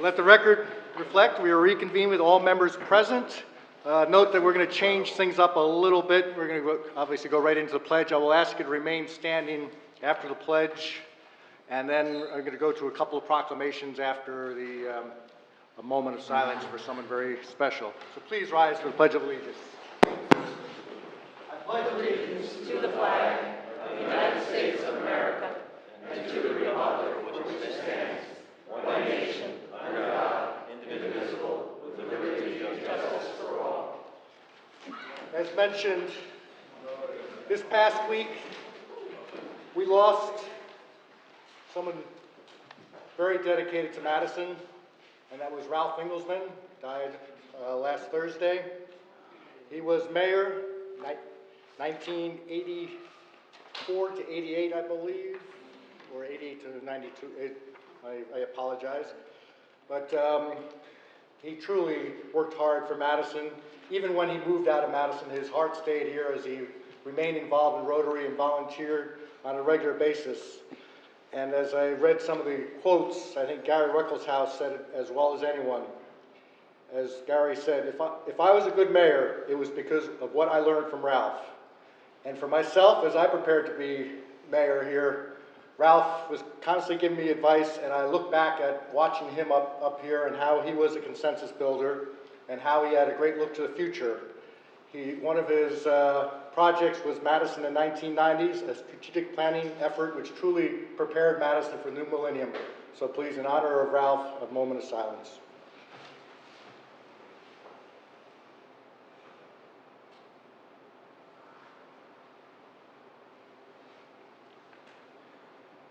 Let the record reflect we are reconvened with all members present. Note that we're going to change things up a little bit. We're going to obviously go right into the pledge. I will ask you to remain standing after the pledge, and then I'm going to go to a couple of proclamations after a moment of silence for someone very special. So please rise for the Pledge of Allegiance. I pledge allegiance to the flag of the United States of America and to the republic for which it stands, one nation, under God, indivisible, with liberty and justice for all. As mentioned, this past week we lost someone very dedicated to Madison, and that was Ralph Inglesman. Died last Thursday. He was mayor 1984 to 88, I believe, or 88 to 92. I apologize. But he truly worked hard for Madison. Even when he moved out of Madison, his heart stayed here as he remained involved in Rotary and volunteered on a regular basis. And as I read some of the quotes, I think Gary Ruckelshaus said it as well as anyone. As Gary said, if I was a good mayor, it was because of what I learned from Ralph. And for myself, as I prepared to be mayor here, Ralph was constantly giving me advice, and I look back at watching him up here and how he was a consensus builder and how he had a great look to the future. One of his projects was Madison in the 1990s, a strategic planning effort which truly prepared Madison for the new millennium. So please, in honor of Ralph, a moment of silence.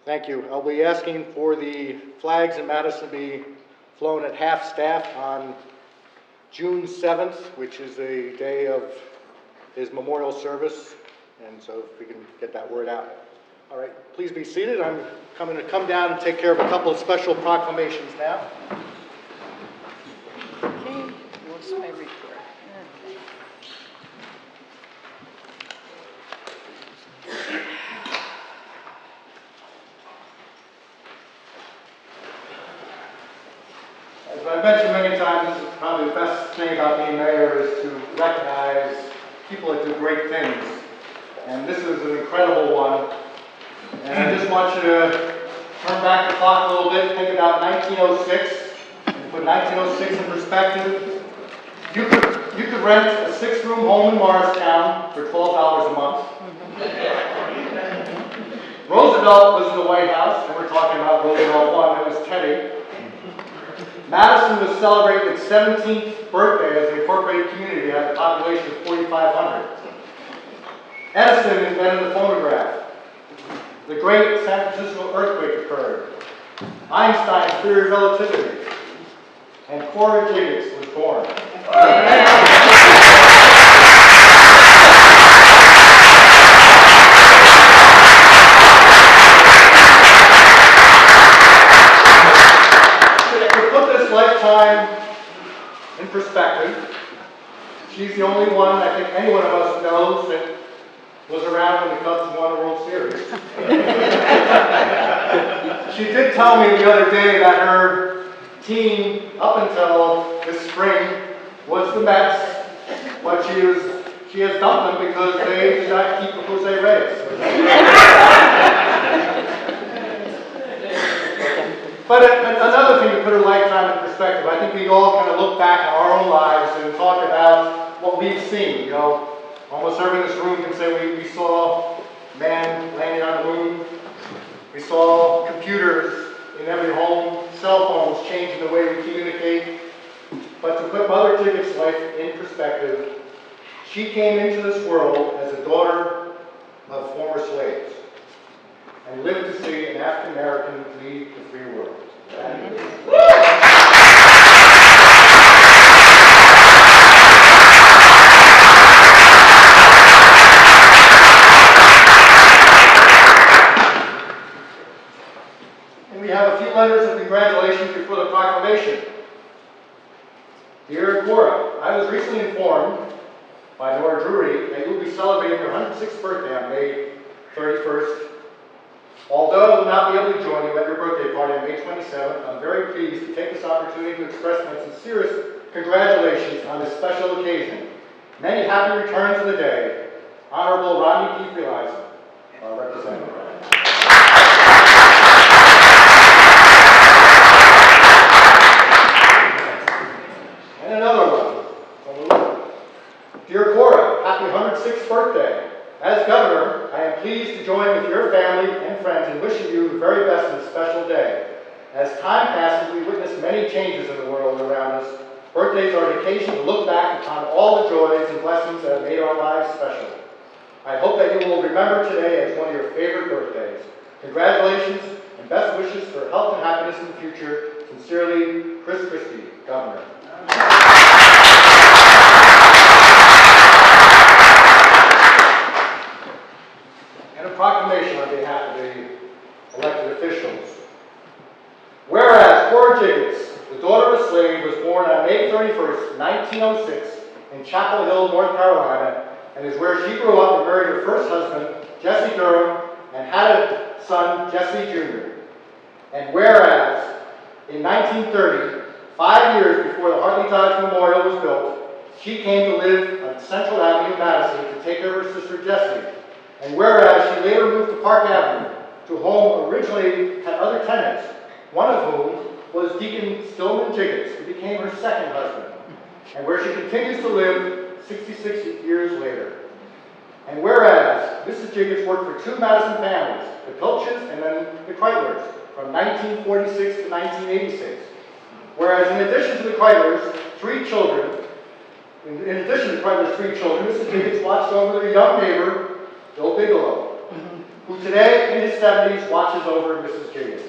Thank you. I'll be asking for the flags in Madison to be flown at half-staff on June 7th, which is the day of his memorial service, and so if we can get that word out. All right, please be seated. I'm going to come down and take care of a couple of special proclamations now. Okay, what's my report? As I've mentioned many times, this is probably the best thing about being mayor is to recognize people that do great things. And this is an incredible one. And I just want you to turn back the clock a little bit, think about 1906, and put 1906 in perspective. You could rent a 6-room home in Morristown for $12 a month. Roosevelt was in the White House, and we're talking about Roosevelt 1, it was Teddy. Madison was celebrating its 17th birthday as an incorporated community. It had a population of 4,500. Edison invented the phonograph. The great San Francisco earthquake occurred. Einstein's theory of relativity. And Cora Jiggets was born. Lifetime in perspective, she's the only one I think any one of us knows that was around when the Cubs won the World Series. She did tell me the other day that her team up until this spring was the Mets, but she has dumped them because they did not keep the Jose Reyes. But another thing to put her lifetime in perspective, I think we all kind of look back at our own lives and talk about what we've seen. You know, almost everyone in this room can say we saw man landing on the moon. We saw computers in every home, cell phones changing the way we communicate. But to put Mother Jigget's life in perspective, she came into this world as a daughter of former slaves and lived to see an African American lead the free world. And we have a few letters of congratulations before the proclamation. Dear Cora, I was recently informed by Nora Drury that you will be celebrating your 106th birthday on May 31st. Although I will not be able to join you at your birthday party on May 27th, I'm very pleased to take this opportunity to express my sincerest congratulations on this special occasion. Many happy returns of the day. Honorable Rodney P. Eliza, our representative. And another one. Dear Cora, happy 106th birthday. As governor, I am pleased to join with your family and friends in wishing you the very best on this special day. As time passes, we witness many changes in the world around us. Birthdays are an occasion to look back upon all the joys and blessings that have made our lives special. I hope that you will remember today as one of your favorite birthdays. Congratulations and best wishes for health and happiness in the future. Sincerely, Chris Christie, Governor. And a proclamation on behalf of the elected officials. Whereas Cora Jiggets, the daughter of a slave, was born on May 31st, 1906 in Chapel Hill, North Carolina, and is where she grew up and married her first husband, Jesse Durham, and had a son, Jesse Jr. And whereas in 1930, 5 years before the Hartley Dodge Memorial was built, she came to live on Central Avenue, Madison, to take care of her sister Jessie. And whereas she later moved to Park Avenue, to whom originally had other tenants, one of whom was Deacon Stillman Jiggets, who became her second husband, and where she continues to live 66 years later. And whereas Mrs. Jiggets worked for two Madison families, the Pilches and then the Kreitlers, from 1946 to 1986. Whereas in addition to the Kreitlers' three children, Mrs. Jiggets watched over their young neighbor, Bill Bigelow, who today in his 70s watches over Mrs. Jiggets.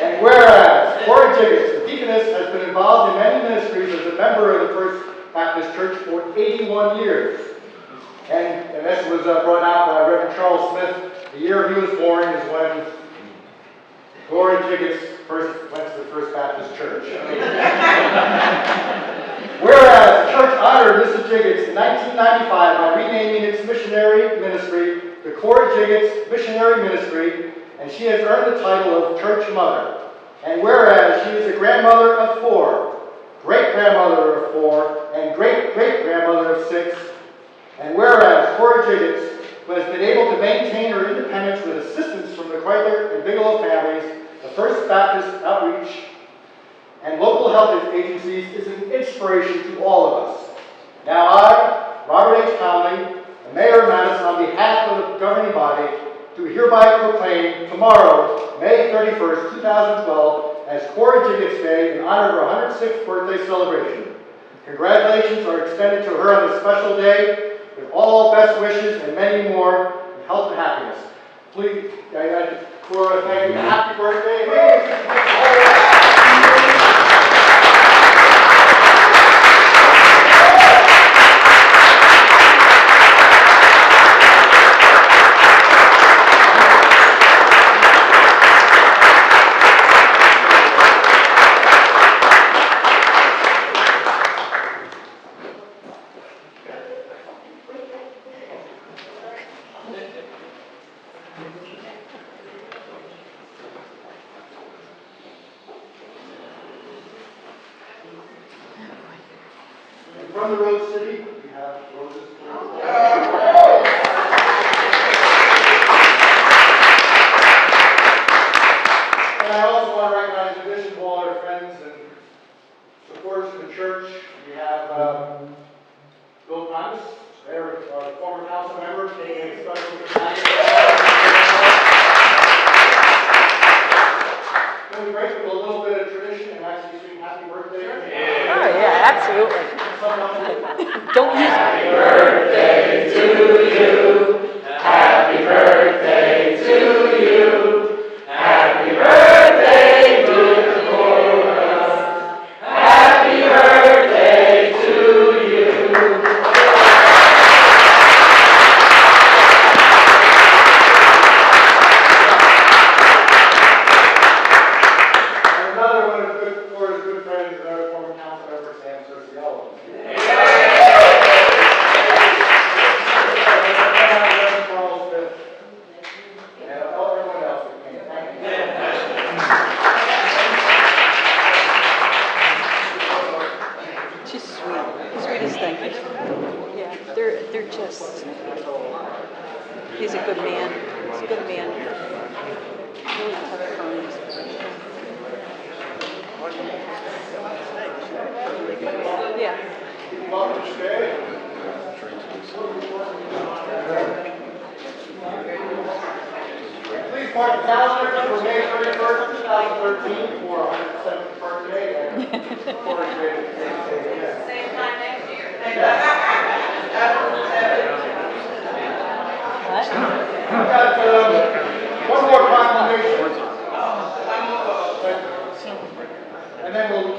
And whereas Cora Jiggets, the deaconess, has been involved in many ministries as a member of the First Baptist Church for 81 years. And this was brought out by Reverend Charles Smith. The year he was born is when Cora Jiggets first went to the First Baptist Church. Whereas the church honored Mrs. Jiggets in 1995 by renaming its missionary ministry the Cora Jiggets Missionary Ministry, and she has earned the title of Church Mother. And whereas she is a grandmother of 4, great-grandmother of 4, and great-great-grandmother of 6, and whereas Cora Jiggets, who has been able to maintain her independence with assistance from the Kreitler and Bigelow families, the First Baptist Outreach, and local health agencies, is an inspiration to all of us. Now I, Robert H. Conley, the Mayor of Madison, on behalf of the governing body, do hereby proclaim tomorrow, May 31st, 2012, as Cora Jiggets Day in honor of her 106th birthday celebration. Congratulations are extended to her on this special day, with all best wishes and many more, in health and happiness. Please, Cora, thank you. Happy birthday. From the Rose City, we have roses. And I also want to recognize, in addition to all our friends and supporters of the church, we have Bill Thomas, our former council member, taking a special Can we break with a little bit of tradition and actually sing happy birthday? Oh, yeah, absolutely. Don't use Happy birthday to you. Happy birthday to you. Happy birthday, dear Cora. Happy birthday to you. And another one of Cora's good friends, another former council member, Sam Cerciello. sweetest thing. Yeah, they're just, he's a good man. He's a good man. Really tough times. Yeah. Welcome to stay. Please mark the calendar for May 31st, 2013 for 107th birthday and 400th. Same time next year. What? We've got one more proclamation. And then we'll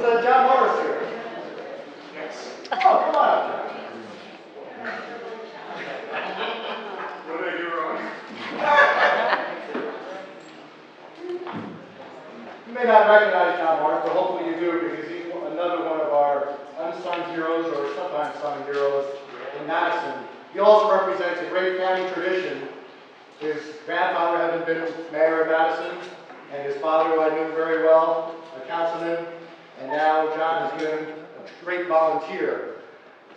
is John Morris here? Yes. Oh, come on up, John. What did I do wrong? You may not recognize John Morris, but hopefully you do, because he's another one of our unsung heroes, or sometimes sung heroes, in Madison. He also represents a great family tradition. His grandfather having been mayor of Madison, and his father, who I knew very well, a councilman, and now John has been a great volunteer.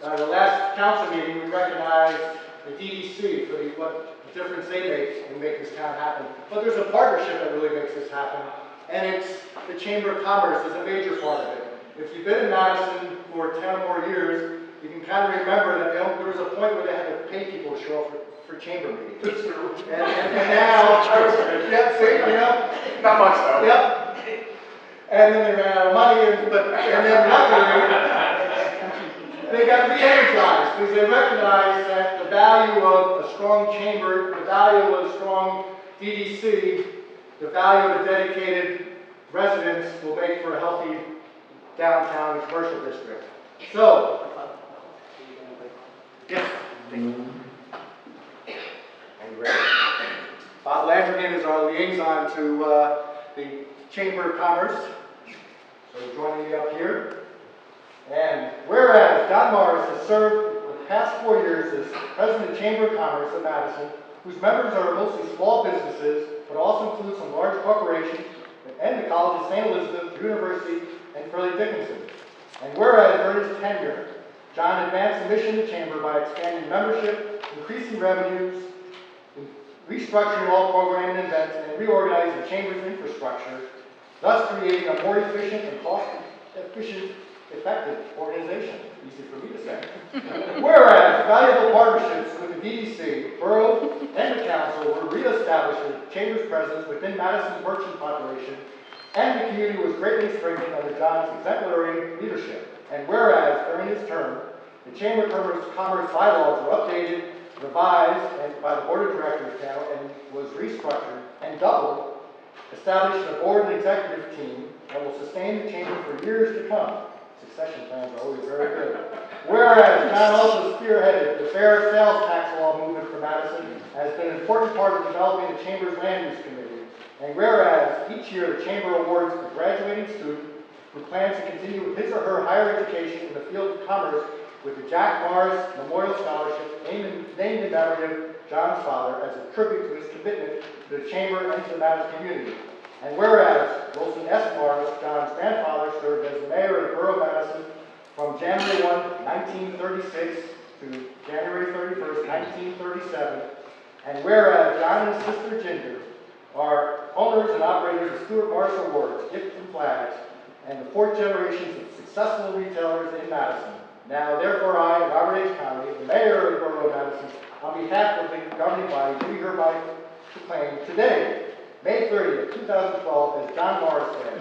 The last council meeting, we recognized the DDC for what difference they make in making this town happen. But there's a partnership that really makes this happen, and it's the Chamber of Commerce is a major part of it. If you've been in Madison for 10 or more years, you can kind of remember that there was a point where they had to pay people to show up for chamber meetings. And now, yeah, see, you know? Not much though. Yep. And then they ran out of money, and then luckily, they got re-energized because they recognized that the value of a strong chamber, the value of a strong DDC, the value of a dedicated residents will make for a healthy downtown commercial district. So, yes. Bob Landrigan is our liaison to the Chamber of Commerce. So joining me up here. And whereas John Morris has served the past 4 years as President of the Chamber of Commerce of Madison, whose members are mostly small businesses, but also include some large corporations and the College of St. Elizabeth University and Fairleigh Dickinson. And whereas during his tenure, John advanced the mission of the Chamber by expanding membership, increasing revenues, restructuring all programming and events, and reorganizing the Chamber's infrastructure, thus creating a more efficient and cost-efficient, effective organization. Easy for me to say. Whereas valuable partnerships with the DDC, Borough, and the Council were re-established with the Chamber's presence within Madison's merchant population, and the community was greatly strengthened under John's exemplary leadership. And whereas during his term, the Chamber of Commerce bylaws were updated, revised, and by the Board of Directors now, and was restructured and doubled, establishing a board and executive team that will sustain the Chamber for years to come. Succession plans are always very good. Whereas John also spearheaded the fair sales tax law movement for Madison, has been an important part of developing the Chamber's land use committee. And whereas each year the Chamber awards a graduating student who plans to continue his or her higher education in the field of commerce with the Jack Morris Memorial Scholarship named in memory of John's father as a tribute to his commitment to the Chamber and to the Madison community. And whereas Wilson S. Morris, John's grandfather, served as the mayor of the Borough of Madison from January 1, 1936 to January 31st, 1937. And whereas John and his sister Ginger are owners and operators of Stuart Morris Awards, gifts and flags, and the fourth generations of successful retailers in Madison. Now, therefore, I, Robert H. Conley, the mayor of the Borough of Madison, on behalf of the governing body, do hereby proclaim today, May 30th, 2012, as John Morris Day.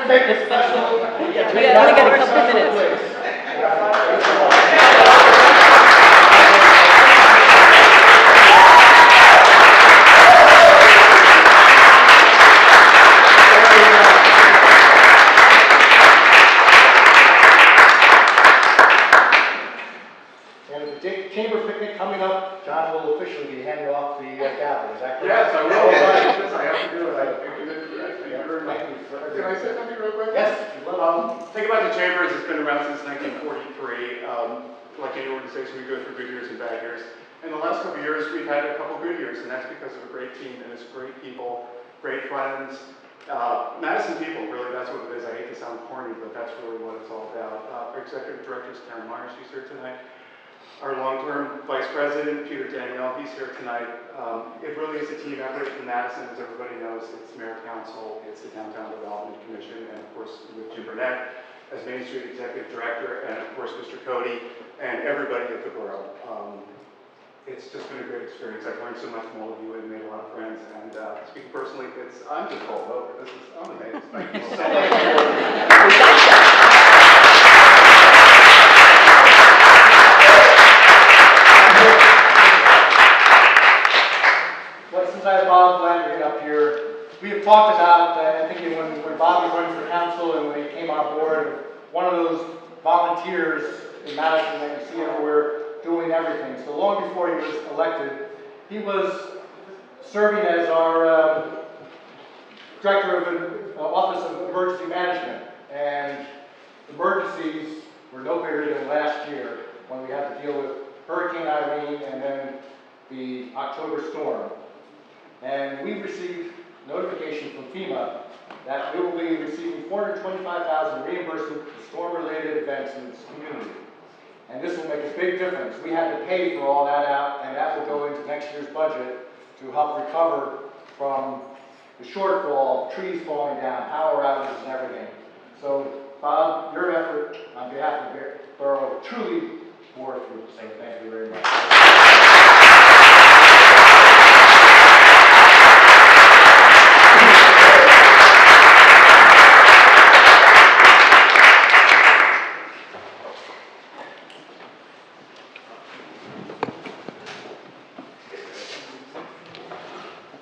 Make a special. We only got a couple of minutes. Chamber picnic coming up, John will officially be handing off the gavel. Is that correct? Yes, I will. Yes, I have to do it. Thank you very much. Can I say something real quick? Yes. Think about the Chambers. It's been around since 1943. Like any organization, we go through good years and bad years. In the last couple of years, we've had a couple good years, and that's because of a great team, and it's great people, great friends, Madison people, really, that's what it is. I hate to sound corny, but that's really what it's all about. Our executive director is Karen Myers, she's here tonight. Our long-term vice president, Peter Danielle, he's here tonight. It really is a team effort in Madison, as everybody knows. It's Mayor Council, it's the Downtown Development Commission, and of course with Jim Burnett as Main Street Executive Director, and of course Mr. Cody, and everybody at the Borough. It's just been a great experience. I've learned so much from all of you and made a lot of friends. And speaking personally, I'm just all over. I'm amazed. Thank you so much. Well, since I have Bob Landry up here, we have talked about, I think when Bob was running for council and when he came on board, one of those volunteers in Madison that you see everywhere doing everything. So long before he was elected, he was serving as our director of the Office of Emergency Management. And emergencies were no bigger than last year when we had to deal with Hurricane Irene and then the October storm. And we received notification from FEMA that we will be receiving $425,000 reimbursement for storm-related events in this community. And this will make a big difference. We had to pay for all that out, and that will go into next year's budget to help recover from the shortfall of trees falling down, power outages, and everything. So, Bob, your effort on behalf of the Borough truly bore fruit, so thank you very much.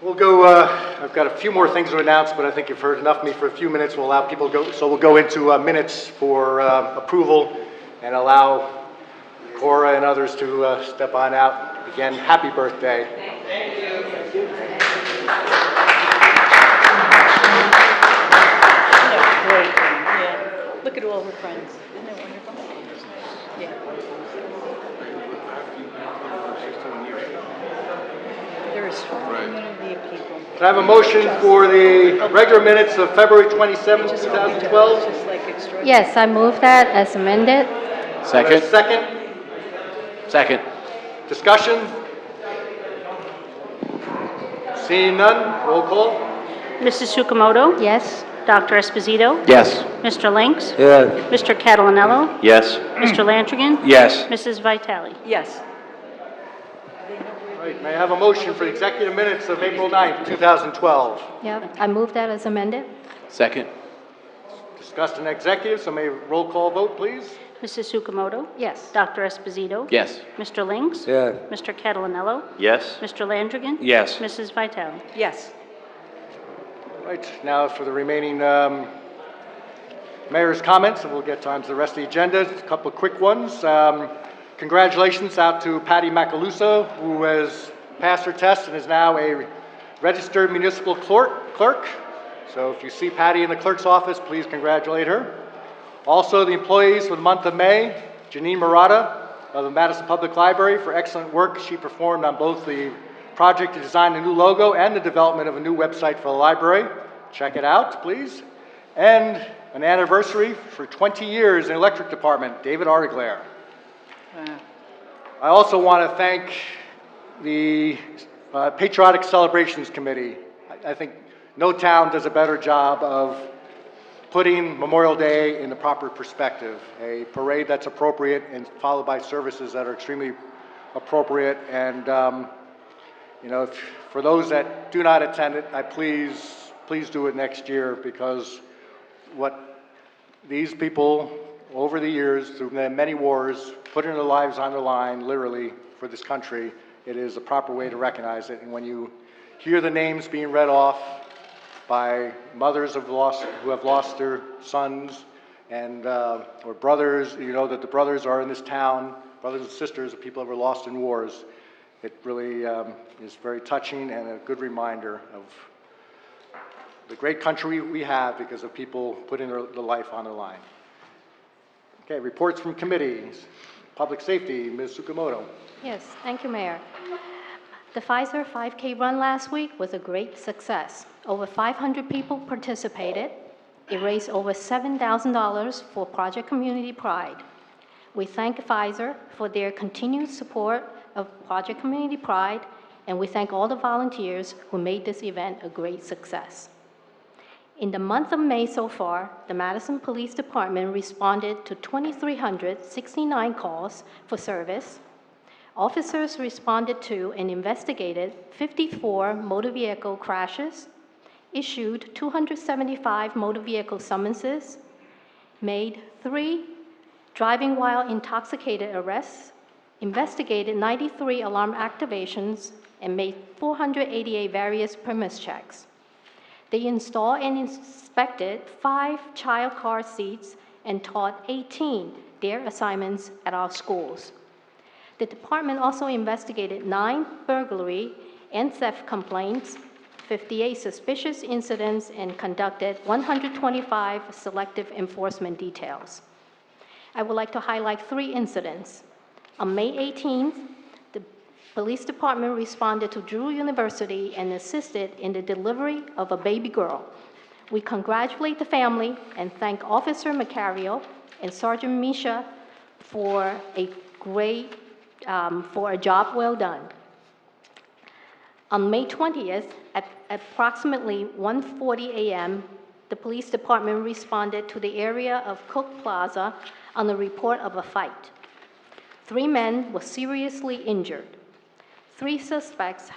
We'll go, I've got a few more things to announce, but I think you've heard enough of me for a few minutes. We'll allow people to go, so we'll go into minutes for approval and allow Cora and others to step on out. Again, happy birthday. Thank you. Great. Yeah. Look at all her friends. Isn't that wonderful? Yeah. There is a community of people. Can I have a motion for the regular minutes of February 27, 2012? Just like extraordinary. Yes, I move that as amended. Second. Second. Second. Discussion? Seeing none, roll call. Mrs. Sukamoto? Yes. Dr. Esposito? Yes. Mr. Lynx? Yes. Mr. Catalanello? Yes. Mr. Lantrigan? Yes. Mrs. Vitale? Yes. Right, may I have a motion for the executive minutes of April 9th, 2012? Yep, I move that as amended. Second. Discussed in executive, so may roll call vote, please. Mrs. Sukamoto? Yes. Dr. Esposito? Yes. Mr. Lynx? Yes. Mr. Catalanello? Yes. Mr. Landrigan? Yes. Mrs. Vitale? Yes. Right, now for the remaining mayor's comments, and we'll get time to the rest of the agenda. A couple of quick ones. Congratulations out to Patty Macaluso, who has passed her test and is now a registered municipal clerk. So if you see Patty in the clerk's office, please congratulate her. Also, the employees for the month of May, Janine Murata of the Madison Public Library for excellent work she performed on both the project to design a new logo and the development of a new website for the library. Check it out, please. And an anniversary for 20 years in the electric department, David Ariglaire. I also want to thank the Patriotic Celebrations Committee. I think no town does a better job of putting Memorial Day in the proper perspective. A parade that's appropriate and followed by services that are extremely appropriate. And you know, for those that do not attend it, please do it next year, because what these people over the years, through many wars, putting their lives on the line, literally, for this country, it is a proper way to recognize it. And when you hear the names being read off by mothers who have lost their sons and or brothers, you know that the brothers are in this town, brothers and sisters of people that were lost in wars. It really is very touching and a good reminder of the great country we have because of people putting their life on the line. Okay, reports from committees. Public Safety, Ms. Sukamoto. Yes, thank you, Mayor. The Pfizer 5K run last week was a great success. Over 500 people participated. It raised over $7,000 for Project Community Pride. We thank Pfizer for their continued support of Project Community Pride, and we thank all the volunteers who made this event a great success. In the month of May so far, the Madison Police Department responded to 2,369 calls for service. Officers responded to and investigated 54 motor vehicle crashes, issued 275 motor vehicle summonses, made 3 driving while intoxicated arrests, investigated 93 alarm activations, and made 488 various premise checks. They installed and inspected 5 child car seats and taught 18 their assignments at our schools. The department also investigated 9 burglary and theft complaints, 58 suspicious incidents, and conducted 125 selective enforcement details. I would like to highlight 3 incidents. On May 18th, the police department responded to Drew University and assisted in the delivery of a baby girl. We congratulate the family and thank Officer Macario and Sergeant Misha for a job well done. On May 20th, at approximately 1:40 a.m., the police department responded to the area of Cook Plaza on the report of a fight. 3 men were seriously injured. 3 suspects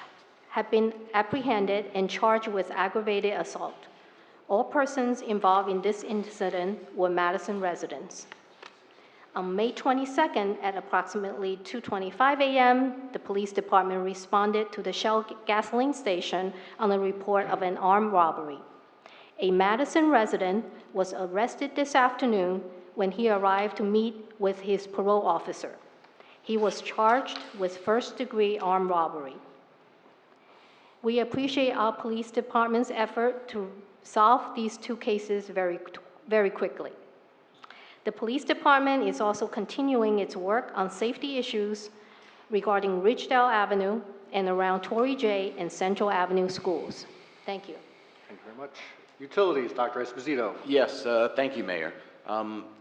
have been apprehended and charged with aggravated assault. All persons involved in this incident were Madison residents. On May 22nd, at approximately 2:25 a.m., the police department responded to the Shell gasoline station on the report of an armed robbery. A Madison resident was arrested this afternoon when he arrived to meet with his parole officer. He was charged with first-degree armed robbery. We appreciate our police department's effort to solve these 2 cases very quickly. The police department is also continuing its work on safety issues regarding Ridgedale Avenue and around Torrey J and Central Avenue schools. Thank you. Thank you very much. Utilities, Dr. Esposito. Yes, thank you, Mayor.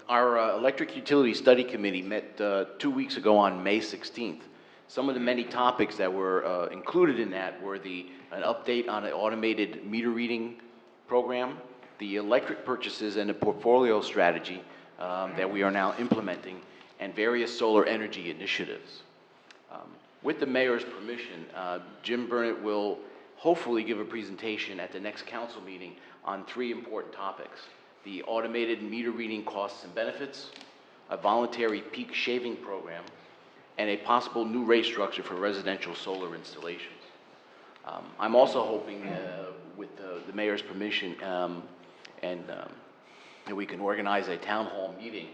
Our Electric Utility Study Committee met 2 weeks ago on May 16th. Some of the many topics that were included in that were an update on the automated meter reading program, the electric purchases and the portfolio strategy that we are now implementing, and various solar energy initiatives. With the mayor's permission, Jim Burnett will hopefully give a presentation at the next council meeting on 3 important topics: the automated meter reading costs and benefits, a voluntary peak shaving program, and a possible new rate structure for residential solar installations. I'm also hoping, with the mayor's permission, that we can organize a town hall meeting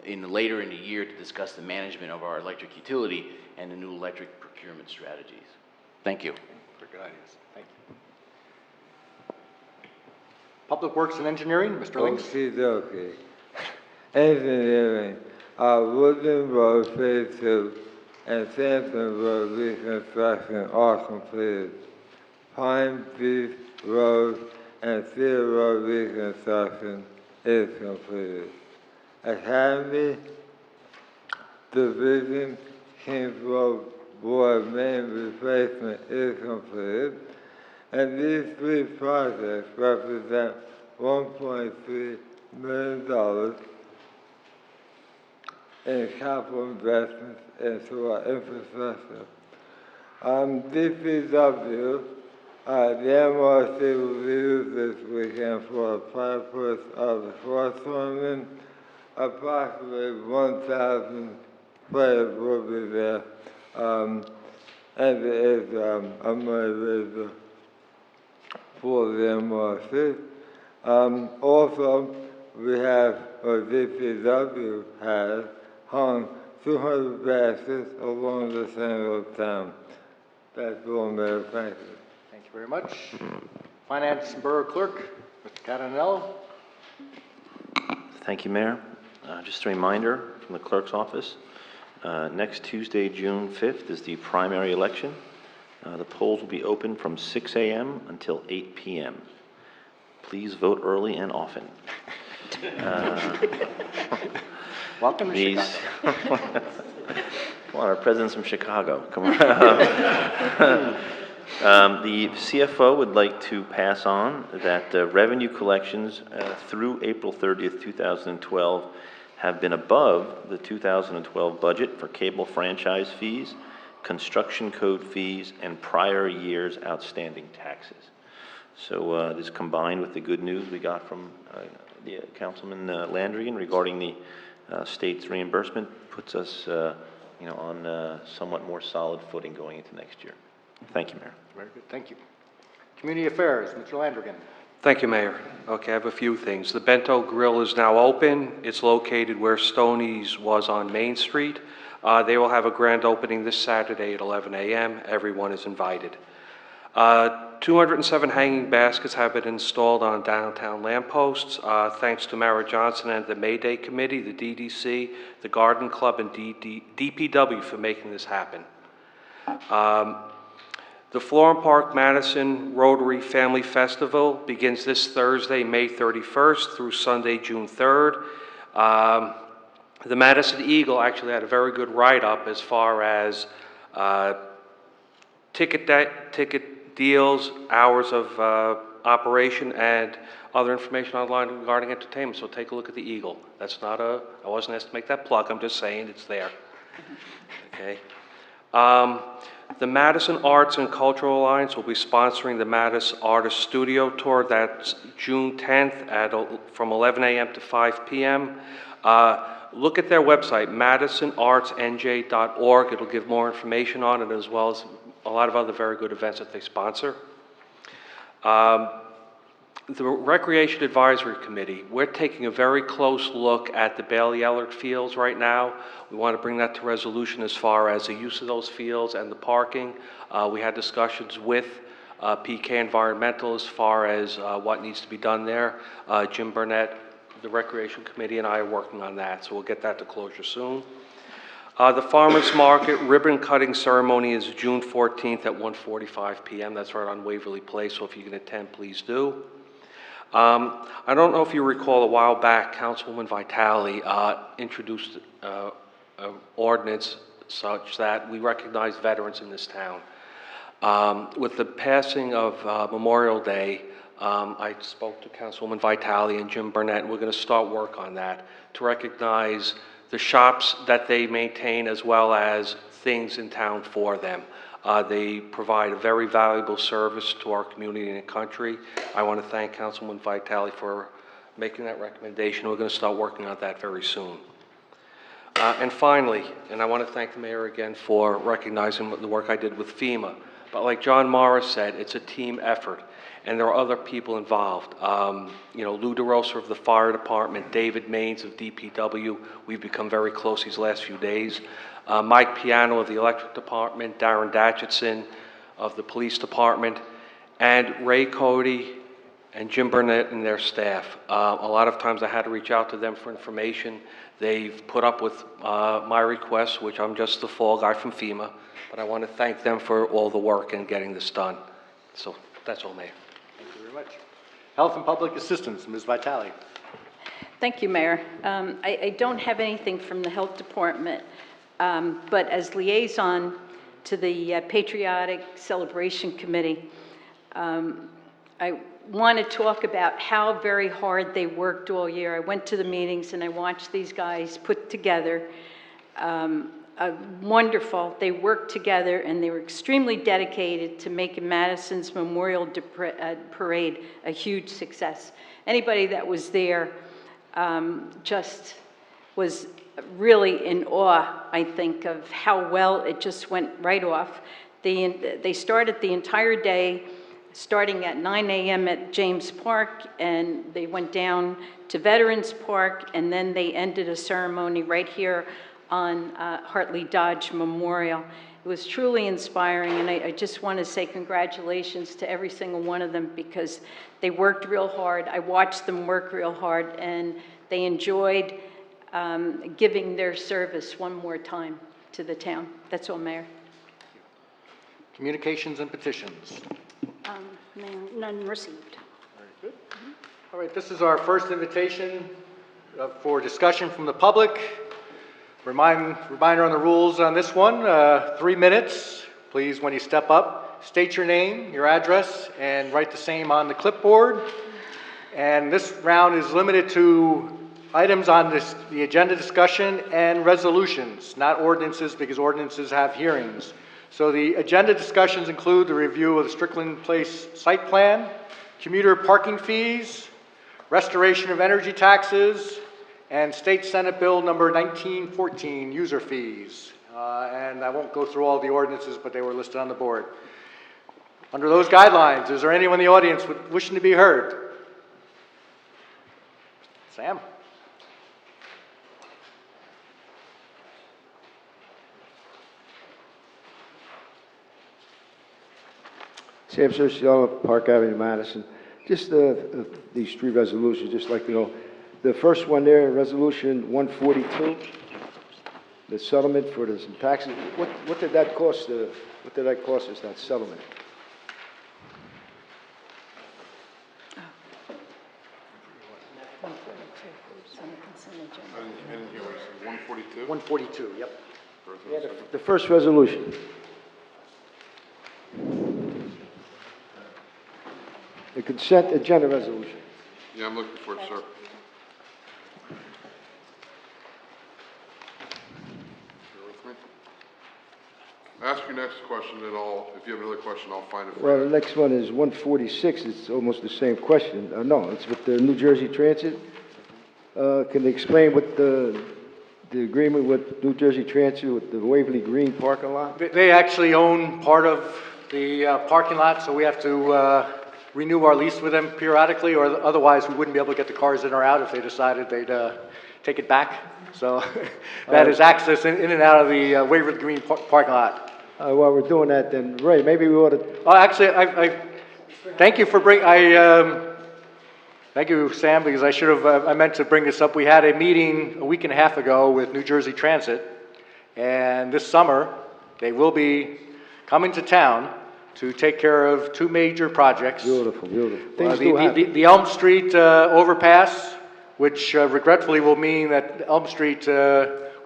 later in the year to discuss the management of our electric utility and the new electric procurement strategies. Thank you. For good ideas. Thank you. Public Works and Engineering, Mr. Links. Okay. Engineering, Woodland Road Phase 2 and Sampson Road reconstruction are completed. Pine Beach Road and Cedar Road reconstruction is completed. Academy Division Kings Road Board main replacement is completed, and these 3 projects represent $1.3 million in capital investments into our infrastructure. DPW, the MRC will use this weekend for the purpose of the fourth tournament. Approximately 1,000 players will be there, and there is a money raiser for the MRC. Also, we have, or DPW has, hung 200 baskets along the center of town. That's all, Mayor. Thank you. Thank you very much. Finance and Borough Clerk, Mr. Catanello. Thank you, Mayor. Just a reminder from the clerk's office, next Tuesday, June 5th, is the primary election The polls will be open from 6 a.m. until 8 p.m. Please vote early and often. Welcome to These, Chicago. come on, our president's from Chicago. Come on. The CFO would like to pass on that revenue collections through April 30th, 2012 have been above the 2012 budget for cable franchise fees, construction code fees, and prior year's outstanding taxes. So this combined with the good news we got from the Councilman Landrigan regarding the state's reimbursement puts us on somewhat more solid footing going into next year. Thank you, Mayor. Very good, thank you. Community Affairs, Mr. Landrigan. Thank you, Mayor. Okay, I have a few things. The Bento Grill is now open. It's located where Stoney's was on Main Street. They will have a grand opening this Saturday at 11 a.m. Everyone is invited. 207 hanging baskets have been installed on downtown lampposts, thanks to Mara Johnson and the May Day Committee, the DDC, the Garden Club, and DPW for making this happen. The Florham Park Madison Rotary Family Festival begins this Thursday, May 31st through Sunday, June 3rd. The Madison Eagle actually had a very good write-up as far as ticket deals, hours of operation, and other information online regarding entertainment. So take a look at the Eagle. That's not I wasn't asked to make that plug. I'm just saying it's there. Okay. The Madison Arts and Cultural Alliance will be sponsoring the Madison Artist Studio Tour. That's June 10th from 11 a.m. to 5 p.m. Look at their website, madisonartsnj.org. It'll give more information on it, as well as a lot of other very good events that they sponsor. The Recreation Advisory Committee, we're taking a very close look at the Bailey Ellert fields right now. We want to bring that to resolution as far as the use of those fields and the parking. We had discussions with PK Environmental as far as what needs to be done there. Jim Burnett, the Recreation Committee, and I are working on that, so we'll get that to closure soon. The Farmers Market ribbon cutting ceremony is June 14th at 1:45 p.m. That's right on Waverly Place, so if you can attend, please do. I don't know if you recall, a while back, Councilwoman Vitale introduced an ordinance such that we recognize veterans in this town. With the passing of Memorial Day, I spoke to Councilwoman Vitale and Jim Burnett, and we're going to start work on that to recognize the shops that they maintain as well as things in town for them. They provide a very valuable service to our community and country. I want to thank Councilwoman Vitale for making that recommendation. We're going to start working on that very soon. And finally, and I want to thank the mayor again for recognizing the work I did with FEMA. But like John Morris said, it's a team effort, and there are other people involved. Lou DeRosa of the fire department, David Maines of DPW. We've become very close these last few days. Mike Piano of the electric department, Darren Datchitson of the police department, and Ray Cody and Jim Burnett and their staff. A lot of times I had to reach out to them for information. They've put up with my requests, which I'm just the fall guy from FEMA, but I want to thank them for all the work in getting this done. So that's all, Mayor. Thank you very much. Health and Public Assistance, Ms. Vitale. Thank you, Mayor. I don't have anything from the Health Department, but as liaison to the Patriotic Celebration Committee, I want to talk about how very hard they worked all year. I went to the meetings and I watched these guys put together wonderful. They worked together and they were extremely dedicated to making Madison's Memorial Parade a huge success. Anybody that was there just was really in awe, I think, of how well it just went right off. They started the entire day starting at 9 a.m. at James Park, and they went down to Veterans Park, and then they ended a ceremony right here on Hartley Dodge Memorial. It was truly inspiring, and I just want to say congratulations to every single one of them because they worked real hard. I watched them work real hard, and they enjoyed giving their service one more time to the town. That's all, Mayor. Communications and petitions. Mayor, none received. Very good. All right, this is our first invitation for discussion from the public. Reminder on the rules on this one, 3 minutes. Please, when you step up, state your name, your address, and write the same on the clipboard. And this round is limited to items on the agenda discussion and resolutions, not ordinances, because ordinances have hearings. So the agenda discussions include the review of the Strickland Place site plan, commuter parking fees, restoration of energy taxes, and State Senate Bill number 1914, user fees. And I won't go through all the ordinances, but they were listed on the board. Under those guidelines, is there anyone in the audience wishing to be heard? Sam? Sam Cerciolo, Park Avenue, Madison. Just these three resolutions, just like to know. The first one there, Resolution 142, the settlement for the taxes. What did that cost? What did that cost us? That settlement? I didn't hear what you said. 142? 142, yep. Yeah, the first resolution. The consent agenda resolution. Yeah, I'm looking for it, sir. Bear with me. Ask your next question, and if you have another question, I'll find it for Well, you. the next one is 146. It's almost the same question. No, it's with the New Jersey Transit. Can they explain what the agreement with New Jersey Transit with the Waverly Green parking lot? They actually own part of the parking lot, so we have to renew our lease with them periodically, or otherwise we wouldn't be able to get the cars in or out if they decided they'd take it back. So that is access in and out of the Waverly Green parking lot. While we're doing that, then, Ray, maybe we ought to... Oh, actually, I thank you for thank you, Sam, because I meant to bring this up. We had a meeting a week and a half ago with New Jersey Transit, and this summer they will be coming to town to take care of two major projects. Beautiful, beautiful. Things do happen. The Elm Street overpass, which regretfully will mean that Elm Street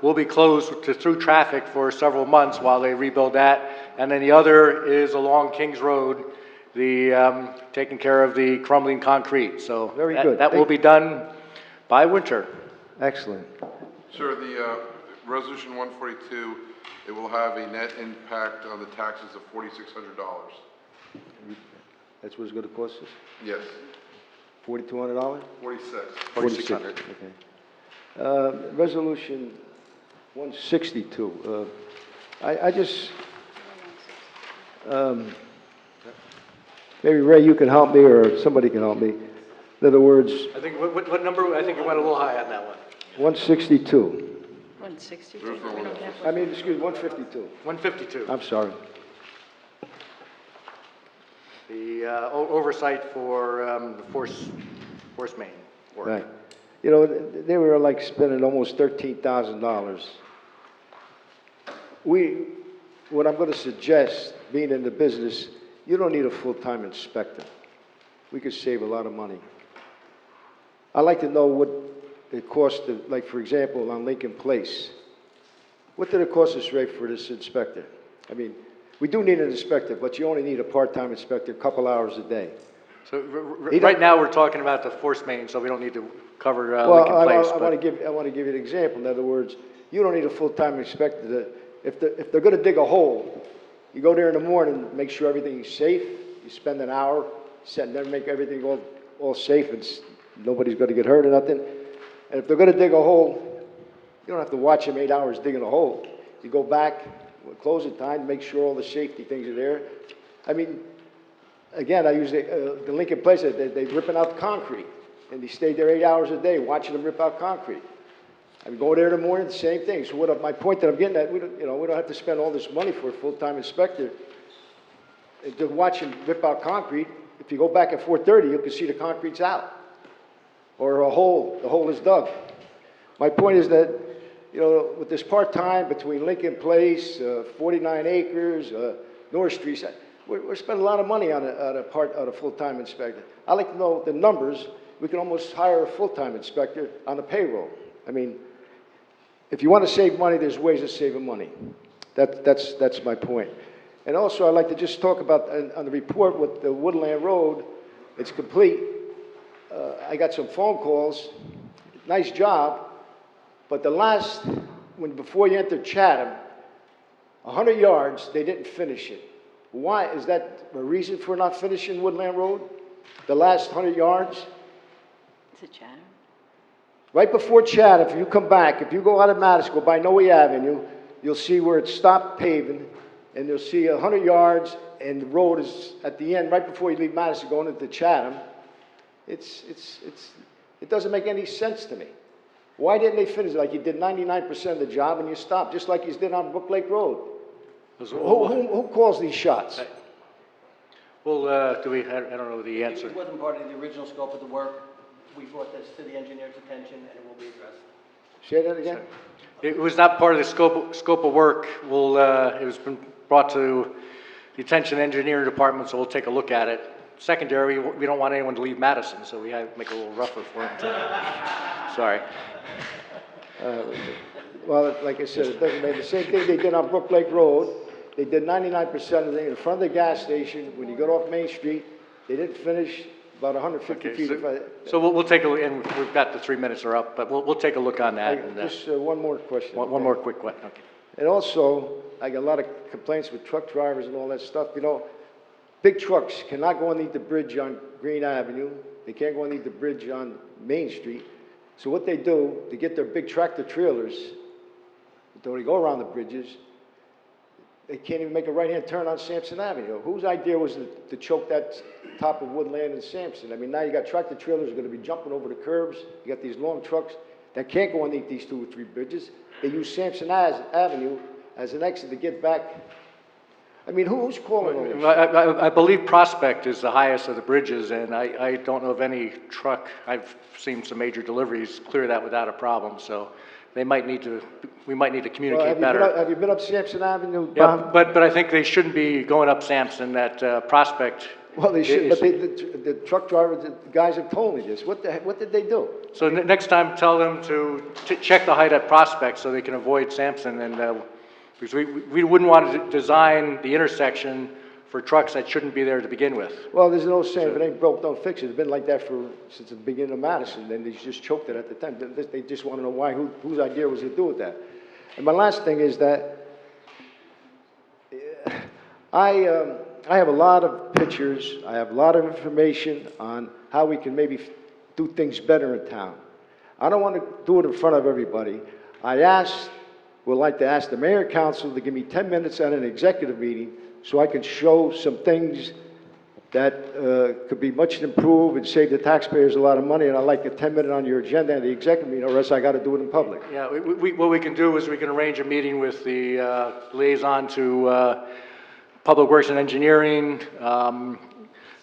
will be closed to through traffic for several months while they rebuild that. And then the other is along Kings Road, taking care of the crumbling concrete. So Very good. That will be done by winter. Excellent. Sir, the Resolution 142, it will have a net impact on the taxes of $4,600. That's what it's going to cost us? Yes, $4,200? 46. 4,600. Okay. Resolution 162. I just... maybe, Ray, you can help me, or somebody can help me. In other words, I think, what number? I think you went a little high on that one. 162. 162. There's no We don't one. have I mean, excuse me, 152. 152. I'm sorry. The oversight for the force main work. Right. You know, they were like spending almost $13,000. What I'm going to suggest, being in the business, you don't need a full-time inspector. We could save a lot of money. I'd like to know what it cost, like, for example, on Lincoln Place. What did it cost us, Ray, for this inspector? I mean, we do need an inspector, but you only need a part-time inspector, a couple hours a day. So right now, we're talking about the force main, so we don't need to cover Well, Lincoln Place. I want to give you an example. In other words, you don't need a full-time inspector. If they're going to dig a hole, you go there in the morning, make sure everything's safe. You spend an hour setting there, make everything all safe, and nobody's going to get hurt or nothing. And if they're going to dig a hole, you don't have to watch them 8 hours digging a hole. You go back, close at time, make sure all the safety things are there. I mean, again, I use the Lincoln Place. They're ripping out the concrete, and they stayed there 8 hours a day watching them rip out concrete. I mean, go there in the morning, the same thing. So my point that I'm getting at, we don't have to spend all this money for a full-time inspector to watch him rip out concrete. If you go back at 4:30, you can see the concrete's out, or the hole is dug. My point is that, with this part-time between Lincoln Place, 49 acres, North Street. We're spending a lot of money on a full-time inspector. I'd like to know the numbers. We can almost hire a full-time inspector on the payroll. I mean, if you want to save money, there's ways of saving money. That's my point. And also, I'd like to just talk about, on the report with the Woodland Road, it's complete. I got some phone calls, nice job, but before you entered Chatham, 100 yards, they didn't finish it. Why? Is that a reason for not finishing Woodland Road? The last 100 yards? Is it Chatham? Right before Chatham, if you come back, if you go out of Madison, go by Noe Avenue, you'll see where it stopped paving, and you'll see 100 yards, and the road is at the end, right before you leave Madison, going into Chatham. It doesn't make any sense to me. Why didn't they finish it? Like you did 99% of the job and you stopped, just like you did on Brook Lake Road. Who calls these shots? Well, I don't know the answer. It wasn't part of the original scope of the work. We brought this to the engineer's attention, and it will be addressed. Say that again? It was not part of the scope of work. It was been brought to the attention of the engineering department, so we'll take a look at it. Secondary, we don't want anyone to leave Madison, so we had to make it a little rougher for them. Sorry. Well, like I said, it doesn't make the same thing they did on Brook Lake Road. They did 99% of the thing in front of the gas station. When you got off Main Street, they didn't finish about 150 feet. So we'll take a look, and we've got the 3 minutes are up, but we'll take a look on that. Just one more question. One more quick one. Okay. And also, I got a lot of complaints with truck drivers and all that stuff. You know, big trucks cannot go underneath the bridge on Green Avenue. They can't go underneath the bridge on Main Street. So what they do, to get their big tractor trailers, when they go around the bridges, they can't even make a right-hand turn on Sampson Avenue. Whose idea was to choke that top of Woodland and Sampson? I mean, now you got tractor trailers going to be jumping over the curbs. You got these long trucks that can't go underneath these 2 or 3 bridges. They use Sampson Avenue as an exit to get back. I mean, who's calling those? I believe Prospect is the highest of the bridges, and I don't know of any truck. I've seen some major deliveries clear that without a problem, so we might need to communicate better. Have you been up Sampson Avenue, Yeah, Bob? but I think they shouldn't be going up Sampson, that Prospect. Well, they should, but the truck drivers, the guys have told me this. What did they do? So next time, tell them to check the height at Prospect so they can avoid Sampson, and because we wouldn't want to design the intersection for trucks that shouldn't be there to begin with. Well, there's no saying, if it ain't broke, don't fix it. It's been like that since the beginning of Madison, and they just choked it at the time. They just want to know whose idea was to do with that. And my last thing is that I have a lot of pictures, I have a lot of information on how we can maybe do things better in town. I don't want to do it in front of everybody. Would like to ask the mayor and council to give me 10 minutes at an executive meeting so I can show some things that could be much improved and save the taxpayers a lot of money. And I'd like a 10-minute on your agenda at the executive meeting, or else I got to do it in public. Yeah, what we can do is we can arrange a meeting with the liaison to Public Works and Engineering,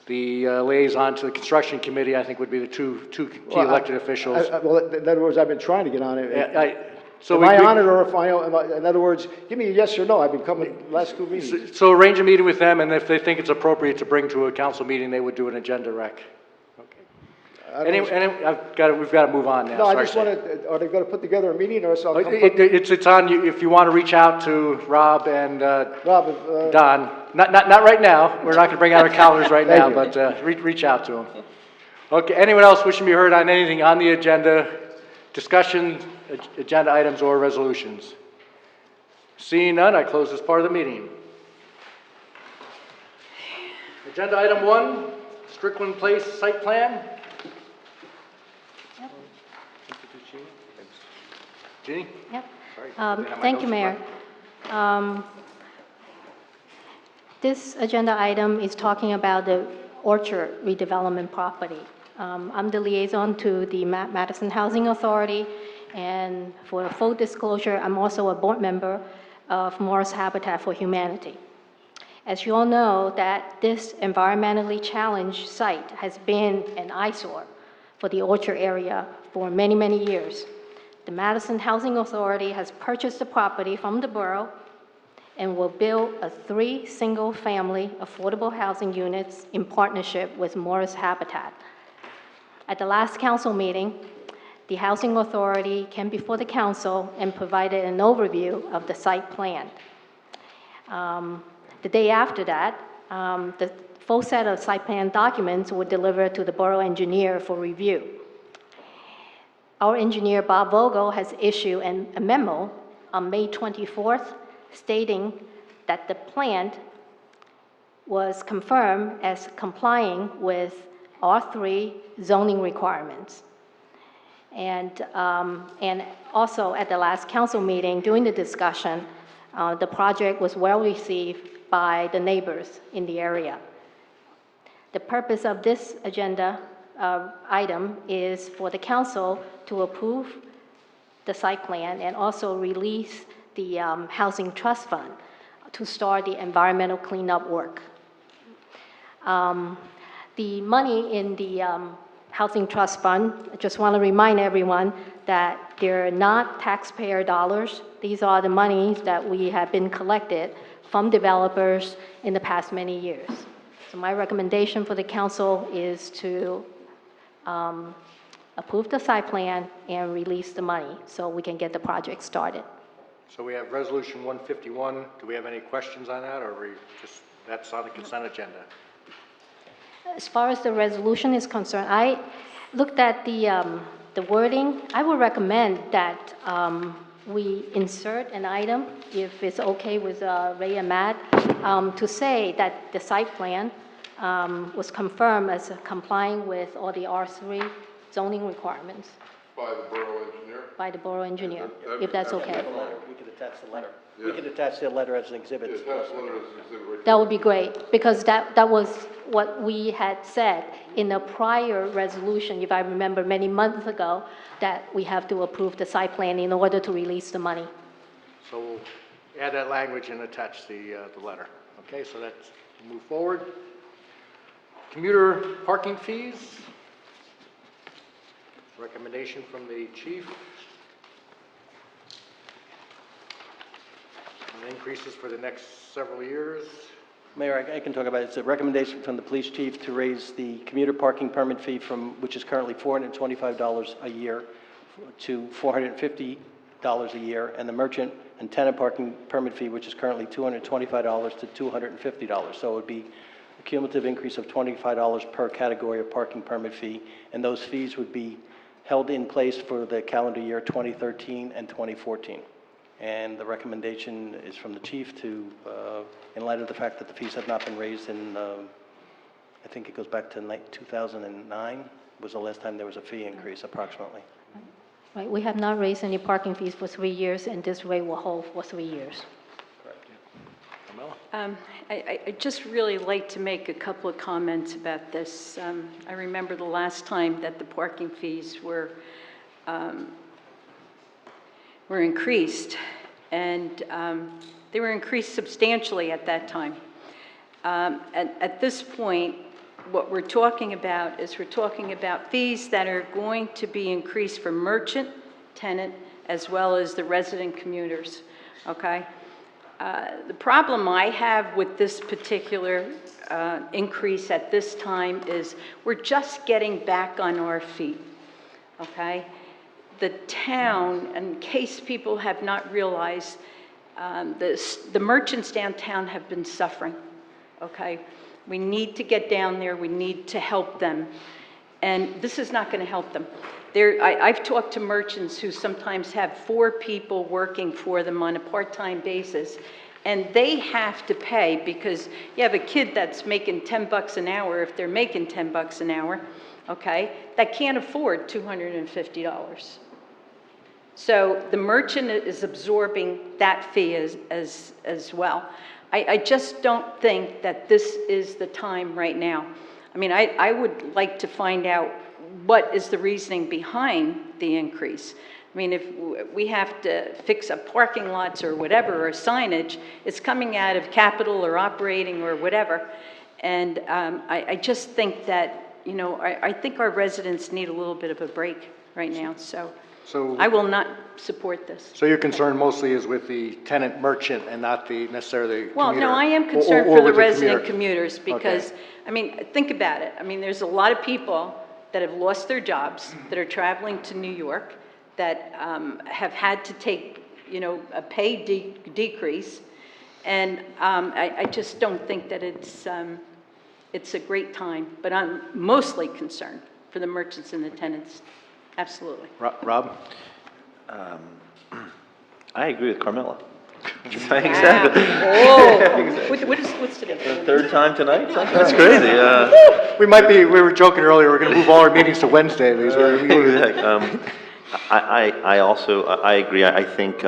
the liaison to the Construction Committee, I think would be the two key elected officials. Well, in other words, I've been trying to get on it. So am I on it, or in other words, give me a yes or no. I've been coming last 2 meetings. So arrange a meeting with them, and if they think it's appropriate to bring to a council meeting, they would do an agenda rec. Okay. We've got to move on now. No, I just wanted, are they going to put together a meeting, or else I'll come? It's on you, if you want to reach out to Rob and Don. Not right now. We're not going to bring out our calendars right now, but reach out to them. Okay, anyone else wishing to be heard on anything on the agenda, discussion, agenda items or resolutions? Seeing none, I close this part of the meeting. Agenda item 1, Strickland Place site plan. Jeannie? Yep. Thank you, Mayor. This agenda item is talking about the Orchard redevelopment property. I'm the liaison to the Madison Housing Authority, and for full disclosure, I'm also a board member of Morris Habitat for Humanity. As you all know, that this environmentally challenged site has been an eyesore for the Orchard area for many, many years. The Madison Housing Authority has purchased the property from the borough, and will build 3 single-family affordable housing units in partnership with Morris Habitat. At the last council meeting, the Housing Authority came before the council and provided an overview of the site plan. The day after that, the full set of site plan documents were delivered to the borough engineer for review. Our engineer, Bob Vogel, has issued a memo on May 24th stating that the plan was confirmed as complying with R3 zoning requirements. And also at the last council meeting, during the discussion, the project was well received by the neighbors in the area. The purpose of this agenda item is for the council to approve the site plan and also release the Housing Trust Fund to start the environmental cleanup work. The money in the Housing Trust Fund, I just want to remind everyone that they're not taxpayer dollars. These are the monies that we have been collected from developers in the past many years. So my recommendation for the council is to approve the site plan and release the money so we can get the project started. So we have Resolution 151. Do we have any questions on that, or that's on the consent agenda? As far as the resolution is concerned, I looked at the wording. I would recommend that we insert an item, if it's okay with Ray and Matt, to say that the site plan was confirmed as complying with all the R3 zoning requirements. By the borough engineer? By the borough engineer, if that's okay. We could attach the letter. We could attach the letter as an exhibit. Yeah, attach the letter as an exhibit right That would be great, because that was what we had said in a prior resolution, if I remember many months ago, that we have to approve the site plan in order to release the money. So we'll add that language and attach the letter. Okay, so let's move forward. Commuter parking fees. Recommendation from the chief. On increases for the next several years. Mayor, I can talk about it. It's a recommendation from the police chief to raise the commuter parking permit fee from, which is currently $425 a year, to $450 a year, and the merchant and tenant parking permit fee, which is currently $225 to $250. So it would be a cumulative increase of $25 per category of parking permit fee, and those fees would be held in place for the calendar year 2013 and 2014. And the recommendation is from the chief to, in light of the fact that the fees have not been raised in, I think it goes back to 2009, was the last time there was a fee increase approximately. Right, we have not raised any parking fees for 3 years, and this rate will hold for 3 years. I'd just really like to make a couple of comments about this. I remember the last time that the parking fees were increased, and they were increased substantially at that time. At this point, what we're talking about is we're talking about fees that are going to be increased for merchant, tenant, as well as the resident commuters, okay? The problem I have with this particular increase at this time is we're just getting back on our feet, okay? The town, in case people have not realized, the merchants downtown have been suffering, okay? We need to get down there, we need to help them, and this is not going to help them. I've talked to merchants who sometimes have 4 people working for them on a part-time basis, and they have to pay because you have a kid that's making $10 an hour, if they're making $10 an hour, okay, that can't afford $250. So the merchant is absorbing that fee as well. I just don't think that this is the time right now. I mean, I would like to find out what is the reasoning behind the increase. I mean, if we have to fix up parking lots or whatever, or signage, it's coming out of capital or operating or whatever. And I just think that you know, I think our residents need a little bit of a break right now, so So, I will not support this. so your concern mostly is with the tenant merchant and not the necessarily Well, commuter? no, I am or- concerned or for the with resident commuter? commuters because, I mean, think about it. I mean, there's a lot of people that have lost their jobs, that are traveling to New York, that have had to take, you know, a pay decrease. And I just don't think that it's a great time. But I'm mostly concerned for the merchants and the tenants. Absolutely. Rob? I agree with Carmela. Wow. Exactly. Oh, what's today? The third time tonight? That's crazy. We were joking earlier, we're gonna move all our meetings to Wednesday. Because I also, I agree. I think,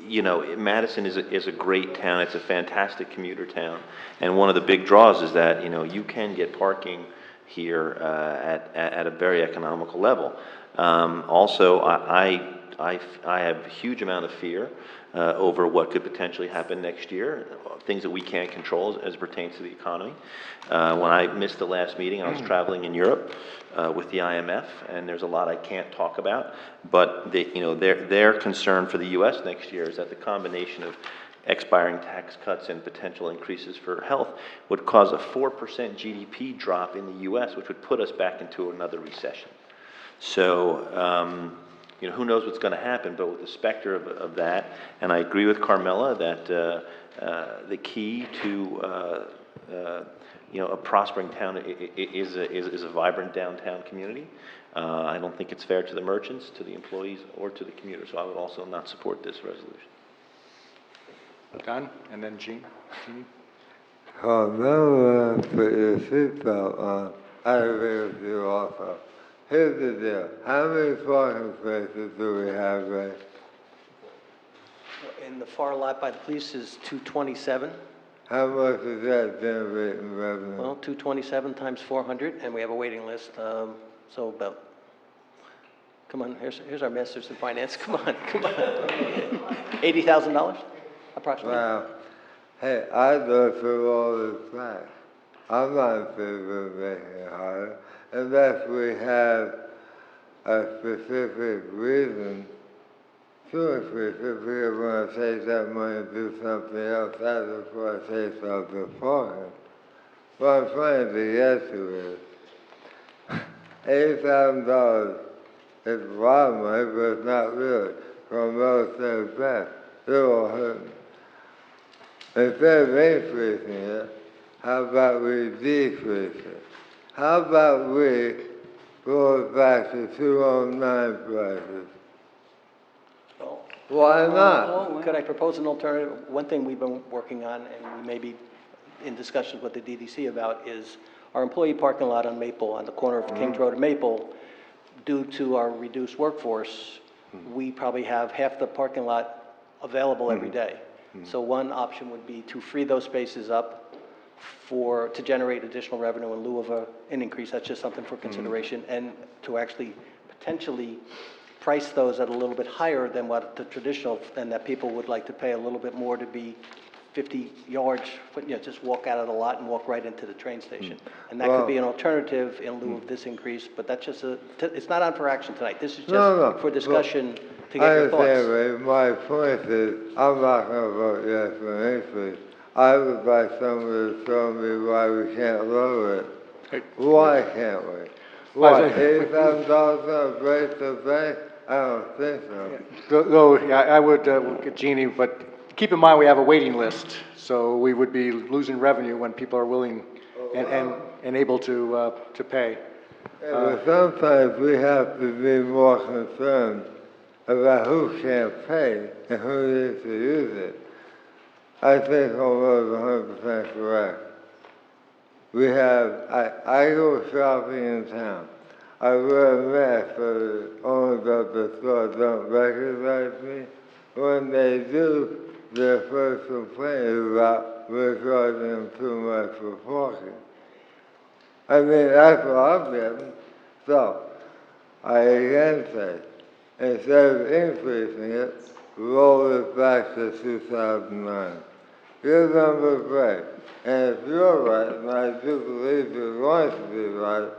you know, Madison is a great town. It's a fantastic commuter town. And one of the big draws is that, you know, you can get parking here at a very economical level. Also, I have a huge amount of fear over what could potentially happen next year, things that we can't control as pertains to the economy. When I missed the last meeting, I was traveling in Europe with the IMF, and there's a lot I can't talk about, but you know, their concern for the U.S. next year is that the combination of expiring tax cuts and potential increases for health would cause a 4% GDP drop in the U.S., which would put us back into another recession. So, you know, who knows what's going to happen, but with the specter of that, and I agree with Carmela that the key to you know, a prospering town is a vibrant downtown community. I don't think it's fair to the merchants, to the employees, or to the commuters. So I would also not support this resolution. Don, and then Jeannie? Carmela, put your seatbelt on. I agree with you also. Here's the deal. How many parking places do we have, Ray? In the far lot by the police is 227. How much is that generating revenue? Well, 227 times 400, and we have a waiting list, so about, come on, here's our masters in finance, come on. $80,000, approximately. Wow. Hey, I look through all the facts. I'm not in favor of making it harder, unless we have a specific reason to increase. If we want to take that money and do something else, that's of course take off the parking. What I'm trying to get to is, $80,000 is a lot of money, but it's not really. From those things back, it will hurt me. Instead of increasing it, how about we decrease it? How about we go back to 209 prices? Well, Why not? could I propose an alternative? One thing we've been working on, and we may be in discussions with the DDC about, is our employee parking lot on Maple, on the corner of Kings Road and Maple. Due to our reduced workforce, we probably have half the parking lot available every day. So one option would be to free those spaces up to generate additional revenue in lieu of an increase. That's just something for consideration, and to actually potentially price those at a little bit higher than what the traditional, and that people would like to pay a little bit more to be 50 yards, but, you know, just walk out of the lot and walk right into the train station. And that could be an alternative in lieu of this increase, but that's just it's not on for action tonight. This is just for discussion to get your thoughts. I understand, Ray. My point is, I'm not going to vote yes for an increase. I would like somebody to tell me why we can't lower it. Why can't we? What, $80,000 on a break the bank? I don't think so. Though, yeah, I would get Jeannie, but keep in mind we have a waiting list, so we would be losing revenue when people are willing and able to pay. Yeah, but sometimes we have to be more concerned about who can't pay and who needs to use it. I think Homer is 100% correct. We have, I go shopping in town. I wear a mask so the owners of the store don't recognize me. When they do, their first complaint is about we're charging them too much for parking. I mean, that's what I'm getting. So, I again say, instead of increasing it, roll it back to 2009. your number's right. And if you're right, and I do believe you're going to be right,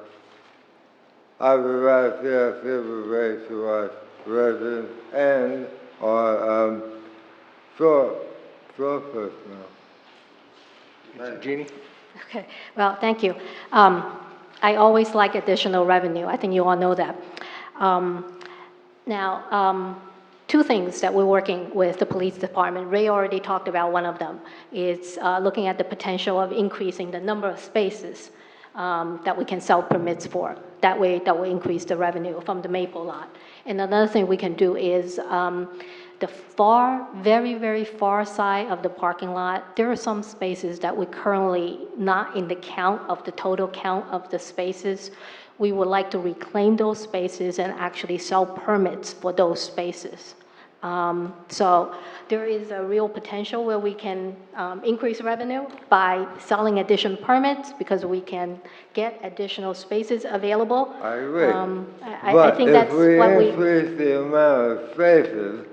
I'll be right there if you relate to our residents and our short personnel. Jeannie? Okay, well, thank you. I always like additional revenue. I think you all know that. Now, two things that we're working with the police department. Ray already talked about one of them. It's looking at the potential of increasing the number of spaces that we can sell permits for. That way, that will increase the revenue from the Maple lot. And another thing we can do is the very, very far side of the parking lot, there are some spaces that we're currently not in the count of the total count of the spaces. We would like to reclaim those spaces and actually sell permits for those spaces. So there is a real potential where we can increase revenue by selling additional permits because we can get additional spaces available. I agree. I think that's what we... But if we increase the amount of spaces,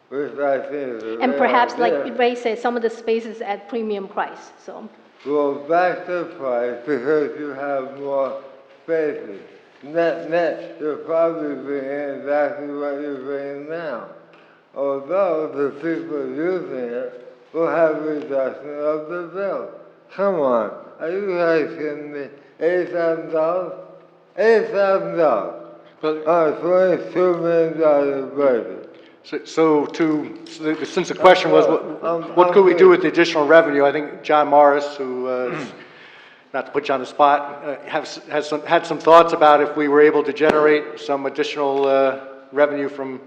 which I think is a And great perhaps, idea, like Ray said, some of the spaces at premium price, so. go back to price because you have more spaces. Net, you'll probably bring in exactly what you're bringing now. Although the people using it will have a reduction of the bill. Come on, are you guys kidding me? $8,000? $8,000 on a $22 million budget. Since the question was, what could we do with the additional revenue? I think John Morris, who, not to put you on the spot, had some thoughts about if we were able to generate some additional revenue from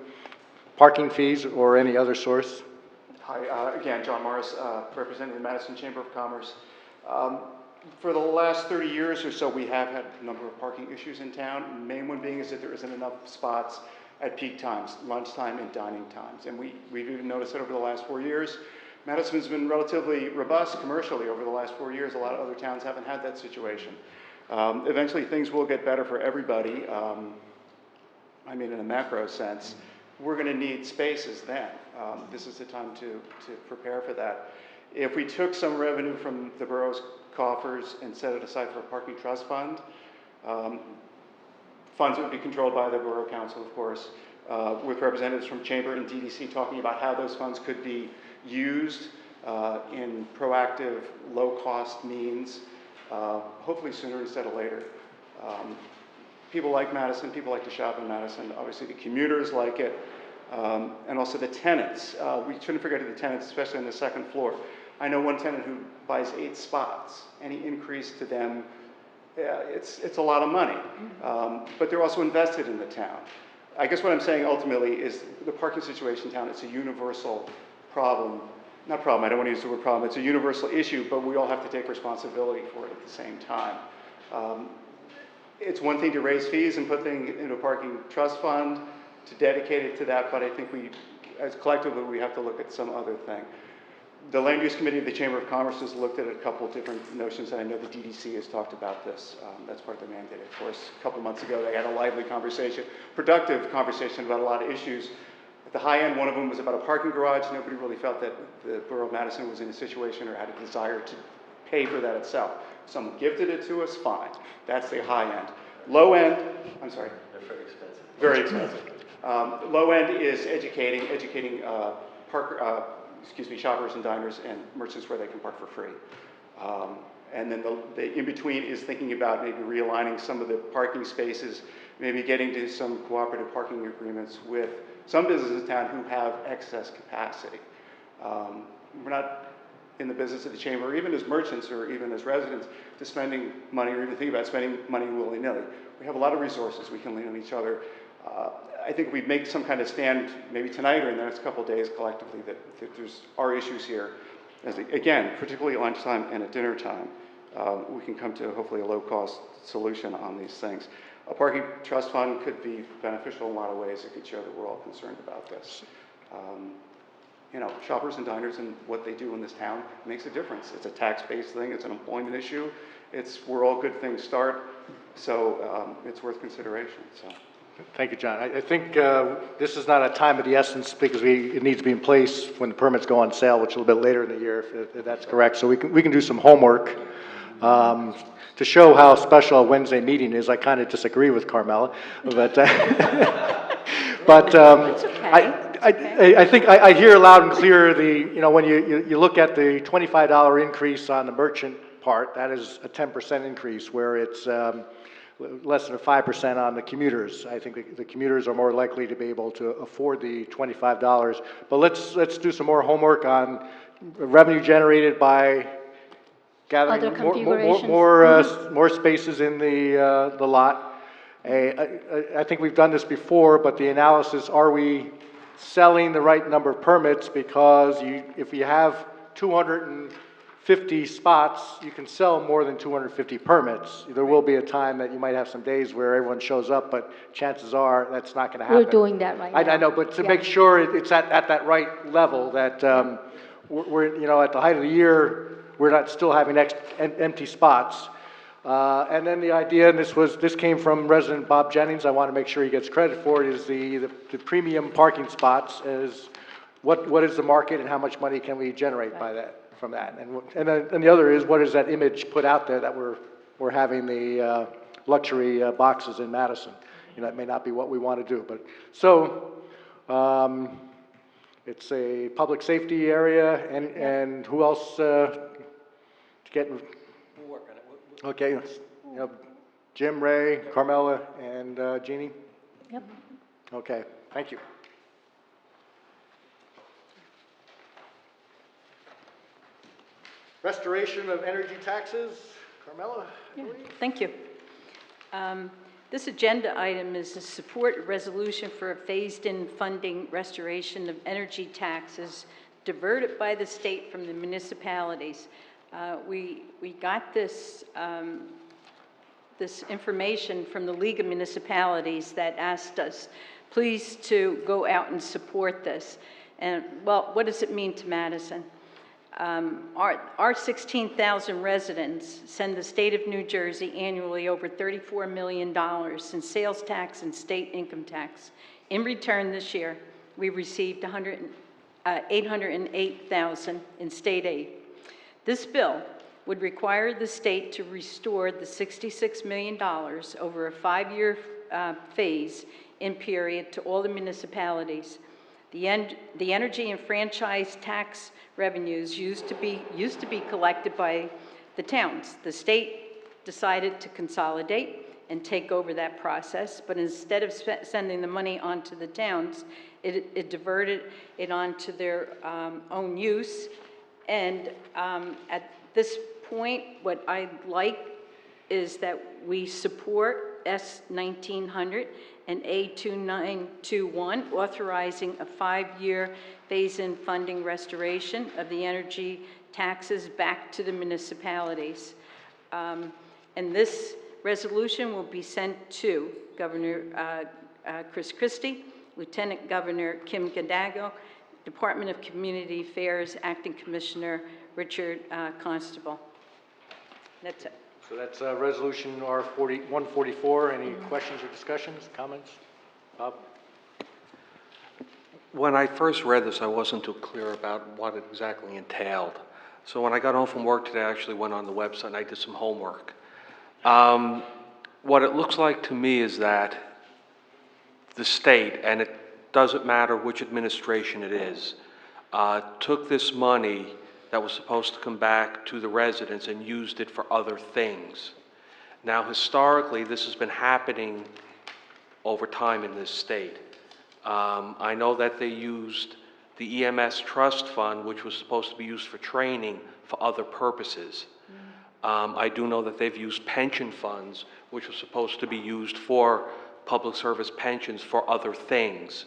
parking fees or any other source. Hi, again, John Morris, representing the Madison Chamber of Commerce. For the last 30 years or so, we have had a number of parking issues in town. The main one being is that there isn't enough spots at peak times, lunchtime and dining times. And we've even noticed that over the last 4 years. Madison's been relatively robust commercially over the last 4 years. A lot of other towns haven't had that situation. Eventually, things will get better for everybody. I mean, in a macro sense. We're going to need spaces then. This is the time to prepare for that. If we took some revenue from the borough's coffers and set it aside for a parking trust fund, funds would be controlled by the Borough Council, of course, with representatives from Chamber and DDC talking about how those funds could be used in proactive, low-cost means, hopefully sooner instead of later. People like Madison, people like to shop in Madison. Obviously, the commuters like it, and also the tenants. We shouldn't forget the tenants, especially on the second floor. I know one tenant who buys 8 spots. Any increase to them, it's a lot of money. But they're also invested in the town. I guess what I'm saying ultimately is the parking situation in town, it's a universal problem. Not problem, I don't want to use the word problem. It's a universal issue, but we all have to take responsibility for it at the same time. It's one thing to raise fees and put things into a parking trust fund to dedicate it to that, but I think as collectively, we have to look at some other thing. The Land Use Committee of the Chamber of Commerce has looked at a couple of different notions, and I know the DDC has talked about this. That's part of their mandate, of course. A couple months ago, they had a lively conversation, productive conversation about a lot of issues. At the high end, one of them was about a parking garage. Nobody really felt that the Borough of Madison was in a situation or had a desire to pay for that itself. If someone gifted it to us, fine. That's the high end. Low end, I'm sorry. They're very expensive. Very expensive. Low end is educating shoppers and diners and merchants where they can park for free. And then the in-between is thinking about maybe realigning some of the parking spaces, maybe getting to some cooperative parking agreements with some businesses in town who have excess capacity. We're not in the business of the chamber, or even as merchants or even as residents, to spending money or even think about spending money willy-nilly. We have a lot of resources we can lean on each other. I think we make some kind of stand, maybe tonight or in the next couple of days collectively, that there's our issues here. Again, particularly at lunchtime and at dinner time, we can come to hopefully a low-cost solution on these things. A parking trust fund could be beneficial in a lot of ways. It could show that we're all concerned about this. You know, shoppers and diners and what they do in this town makes a difference. It's a tax-based thing. It's an employment issue. It's where all good things start. So it's worth consideration. So. Thank you, John. I think this is not a time of the essence because it needs to be in place when the permits go on sale, which is a little bit later in the year, if that's correct. So we can do some homework. To show how special a Wednesday meeting is, I kind of disagree with Carmela, but I think I hear loud and clear when you look at the $25 increase on the merchant part, that is a 10% increase, where it's less than a 5% on the commuters. I think the commuters are more likely to be able to afford the $25. But let's do some more homework on revenue generated by gathering Other configurations. more spaces in the lot. I think we've done this before, but the analysis, are we selling the right number of permits? Because if you have 250 spots, you can sell more than 250 permits. There will be a time that you might have some days where everyone shows up, but chances are that's not going to happen. We're doing that right now. I know, but to make sure it's at that right level, that we're at the height of the year, we're not still having empty spots. And then the idea, and this came from resident Bob Jennings, I want to make sure he gets credit for it, is the premium parking spots. Is what is the market and how much money can we generate from that? And the other is, what is that image put out there that we're having the luxury boxes in Madison? It may not be what we want to do, but it's a public safety area, and who else? We'll work on it. Okay, Jim, Ray, Carmela, and Jeannie? Yep. Okay, thank you. Restoration of energy taxes, Carmela? Thank you. This agenda item is to support a resolution for a phased-in funding restoration of energy taxes diverted by the state from the municipalities. We got this information from the League of Municipalities that asked us, please, to go out and support this. And, well, what does it mean to Madison? Our 16,000 residents send the state of New Jersey annually over $34 million in sales tax and state income tax. In return this year, we received $808,000 in state aid. This bill would require the state to restore the $66 million over a 5-year phase-in period to all the municipalities. The energy and franchise tax revenues used to be collected by the towns. The state decided to consolidate and take over that process, but instead of sending the money onto the towns, it diverted it onto their own use. And at this point, what I'd like is that we support S-1900 and A-2921, authorizing a 5-year phase-in funding restoration of the energy taxes back to the municipalities. And this resolution will be sent to Governor Chris Christie, Lieutenant Governor Kim Gadago, Department of Community Affairs, Acting Commissioner Richard Constable. That's it. So that's Resolution R-144. Any questions or discussions, comments? Bob? When I first read this, I wasn't too clear about what it exactly entailed. So when I got home from work today, I actually went on the website and I did some homework. What it looks like to me is that the state, and it doesn't matter which administration it is, took this money that was supposed to come back to the residents and used it for other things. Now, historically, this has been happening over time in this state. I know that they used the EMS trust fund, which was supposed to be used for training, for other purposes. I do know that they've used pension funds, which were supposed to be used for public service pensions for other things.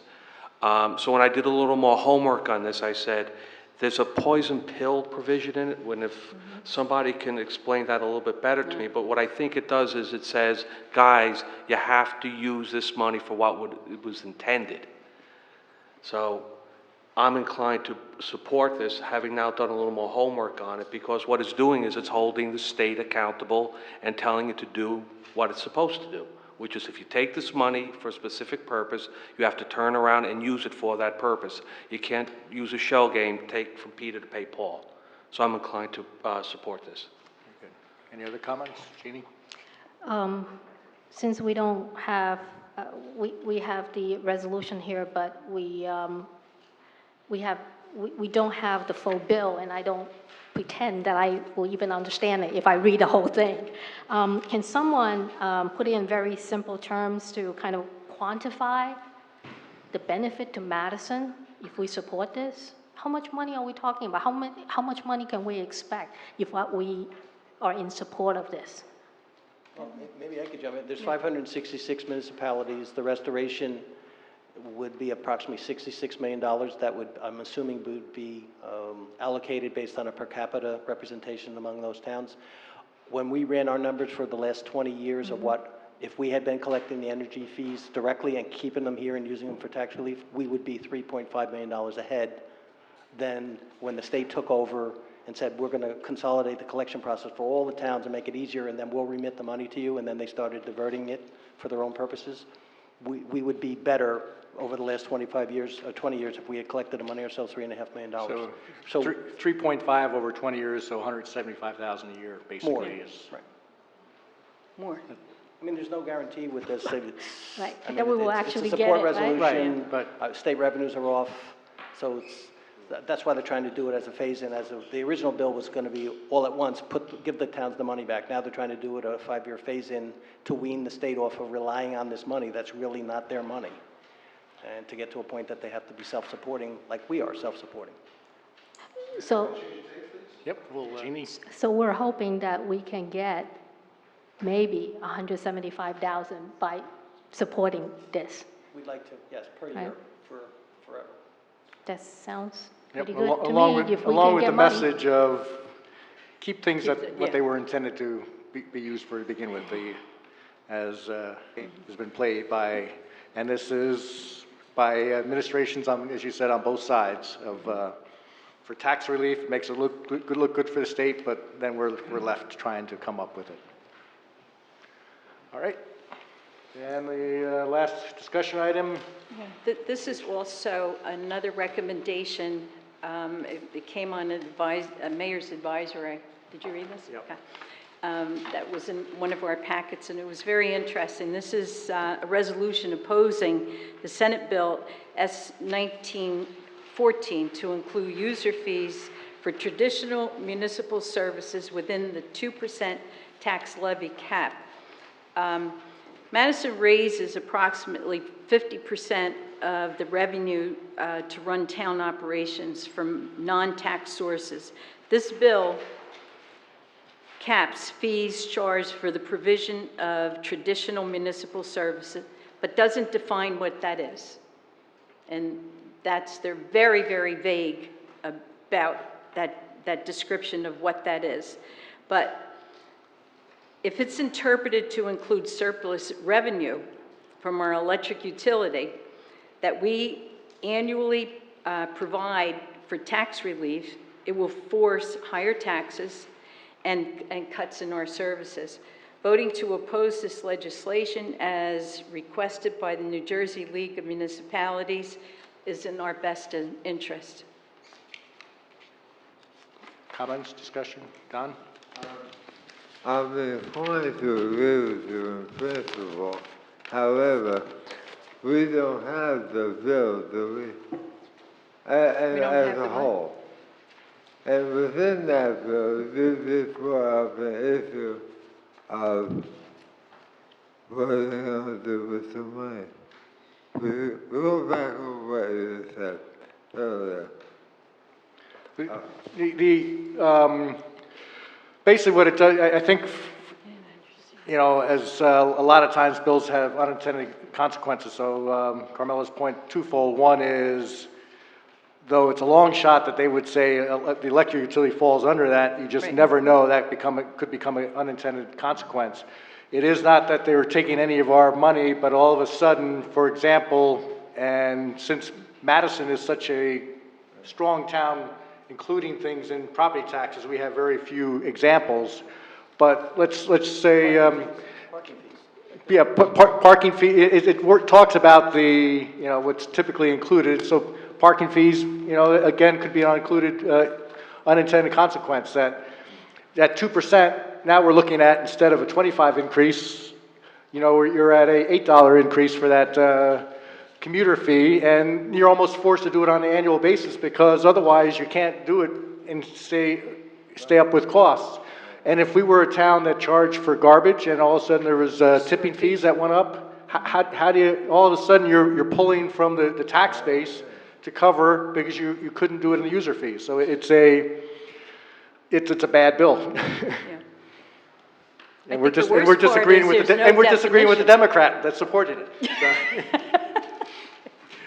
So when I did a little more homework on this, I said, there's a poison pill provision in it, when if somebody can explain that a little bit better to me, but what I think it does is it says, guys, you have to use this money for what it was intended. So I'm inclined to support this, having now done a little more homework on it, because what it's doing is it's holding the state accountable and telling it to do what it's supposed to do, which is if you take this money for a specific purpose, you have to turn around and use it for that purpose. You can't use a shell game, take from Peter to pay Paul. So I'm inclined to support this. Okay. Any other comments? Jeannie? Since we don't have, we have the resolution here, but we don't have the full bill, and I don't pretend that I will even understand it if I read the whole thing. Can someone put it in very simple terms to kind of quantify the benefit to Madison if we support this? How much money are we talking about? How much money can we expect if we are in support of this? Well, maybe I could jump in. There's 566 municipalities. The restoration would be approximately $66 million. That would, I'm assuming, would be allocated based on a per capita representation among those towns. When we ran our numbers for the last 20 years of what, if we had been collecting the energy fees directly and keeping them here and using them for tax relief, we would be $3.5 million ahead than when the state took over and said, we're going to consolidate the collection process for all the towns and make it easier, and then we'll remit the money to you, and then they started diverting it for their own purposes. We would be better over the last 25 years, or 20 years, if we had collected the money ourselves, $3.5 million. So 3.5 over 20 years, so 175,000 a year, basically. More, is right. More. I mean, there's no guarantee with this. Right, I mean, that we will it's actually a get support it, right? resolution, Right, but state revenues are off, so that's why they're trying to do it as a phase-in. The original bill was going to be all at once, give the towns the money back. Now they're trying to do it a 5-year phase-in to wean the state off of relying on this money that's really not their money, and to get to a point that they have to be self-supporting, like we are self-supporting. So, Yep, well, Jeannie? so we're hoping that we can get maybe 175,000 by supporting this. We'd like to, yes, per Right. year, for forever. That sounds Yep, pretty good to along me, with, if we along can with get the money. message of keep things Keep that, it, what yeah. they were intended to be used for to begin with, as has been played by, and this is by administrations on, as you said, on both sides of, for tax relief, makes it look good for the state, but then we're left trying to come up with it. All right. And the last discussion item. This is also another recommendation. It came on a mayor's advisory. Did you read this? Yep. Okay. That was in one of our packets, and it was very interesting. This is a resolution opposing the Senate Bill S. 1914 to include user fees for traditional municipal services within the 2% tax levy cap. Madison raises approximately 50% of the revenue to run town operations from non-tax sources. This bill caps fees charged for the provision of traditional municipal services, but doesn't define what that is. And they're very, very vague about that description of what that is. But if it's interpreted to include surplus revenue from our electric utility that we annually provide for tax relief, it will force higher taxes and cuts in our services. Voting to oppose this legislation as requested by the New Jersey League of Municipalities is in our best interest. Comments, discussion? Don? I'm inclined to agree with you in principle. However, we don't have the bill, do we? We don't have As the a what? whole. And within that bill, this brought up an issue of what are they going to do with the money. We go back over what you said earlier. Basically what it does, I think, you know, as a lot of times bills have unintended consequences, so Carmela's point twofold. One is, though it's a long shot that they would say the electric utility falls under that, you just Right. never know, that could become an unintended consequence. It is not that they were taking any of our money, but all of a sudden, for example, and since Madison is such a strong town, including things in property taxes, we have very few examples. But let's say, Parking fees. Yeah, parking fee, talks about the, what's typically included, so parking fees, again, could be an included, unintended consequence, that 2%, now we're looking at, instead of a 25 increase, you're at a $8 increase for that, commuter fee, and you're almost forced to do it on an annual basis, because otherwise you can't do it and stay up with costs. And if we were a town that charged for garbage and all of a sudden there was tipping fees that went up, how do you, all of a sudden you're pulling from the tax base to cover because you couldn't do it in the user fees. So it's a bad bill. Yeah. And we're disagreeing with the Democrat that supported it.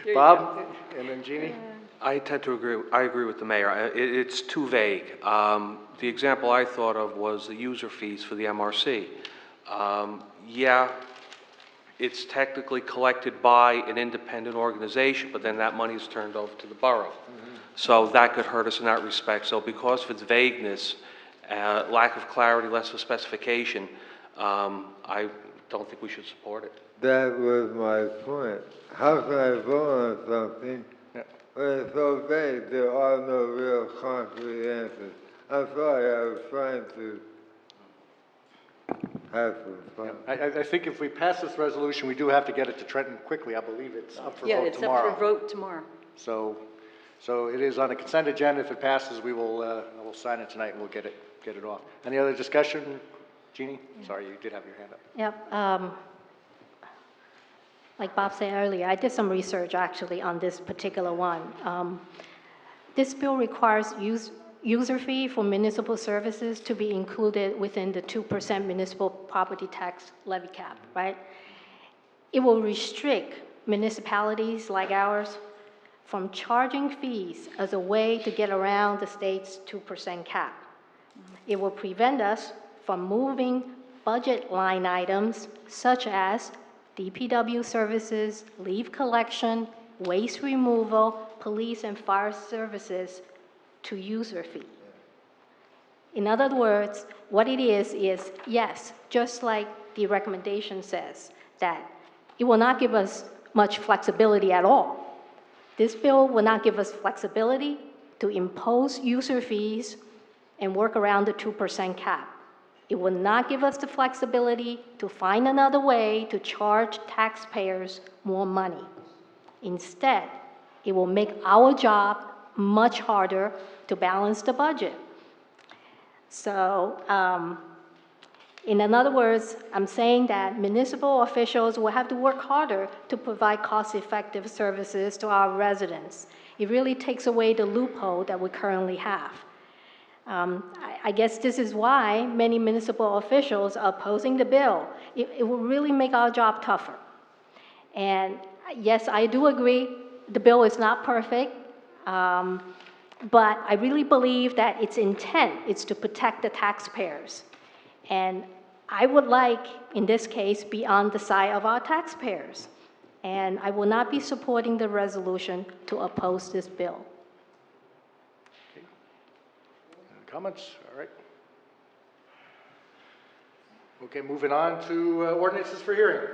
So. Bob and then Jeannie? I tend to agree. I agree with the mayor. It's too vague. The example I thought of was the user fees for the MRC. Yeah, it's technically collected by an independent organization, but then that money is turned over to the borough. So that could hurt us in that respect. So because of its vagueness, lack of clarity, less of specification, I don't think we should support it. That was my point. How can I vote on something when it's so vague? There are no real concrete answers. I'm sorry, I was trying to have some fun. I think if we pass this resolution, we do have to get it to Trenton quickly. I believe it's up for vote tomorrow. Up for vote tomorrow. So it is on the consent agenda. If it passes, we will I will sign it tonight and we'll get it off. Any other discussion? Jeannie? Sorry, you did have your hand up. Yep. Like Bob said earlier, I did some research actually on this particular one. This bill requires user fee for municipal services to be included within the 2% municipal property tax levy cap, right? It will restrict municipalities like ours from charging fees as a way to get around the state's 2% cap. It will prevent us from moving budget line items such as DPW services, leaf collection, waste removal, police and fire services to user fee. In other words, what it is yes, just like the recommendation says, that it will not give us much flexibility at all. This bill will not give us flexibility to impose user fees and work around the 2% cap. It will not give us the flexibility to find another way to charge taxpayers more money. Instead, it will make our job much harder to balance the budget. So, in other words, I'm saying that municipal officials will have to work harder to provide cost-effective services to our residents. It really takes away the loophole that we currently have. I guess this is why many municipal officials are opposing the bill. It will really make our job tougher. And yes, I do agree the bill is not perfect, but I really believe that its intent is to protect the taxpayers. And I would like, in this case, be on the side of our taxpayers. And I will not be supporting the resolution to oppose this bill. Comments? All right. Okay, moving on to ordinances for hearing.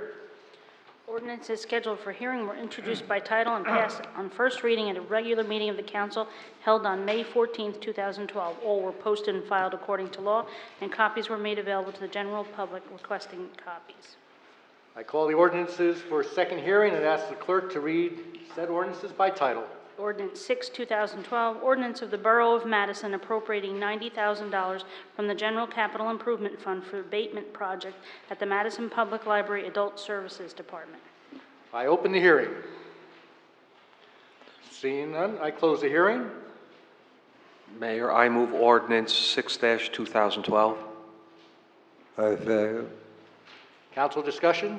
Ordinances scheduled for hearing were introduced by title and passed on first reading at a regular meeting of the council held on May 14, 2012. All were posted and filed according to law, and copies were made available to the general public requesting copies. I call the ordinances for second hearing and ask the clerk to read said ordinances by title. Ordinance 6, 2012, ordinance of the Borough of Madison appropriating $90,000 from the General Capital Improvement Fund for abatement project at the Madison Public Library Adult Services Department. I open the hearing. Seeing none, I close the hearing. Mayor, I move ordinance 6-2012. I second. Council discussion?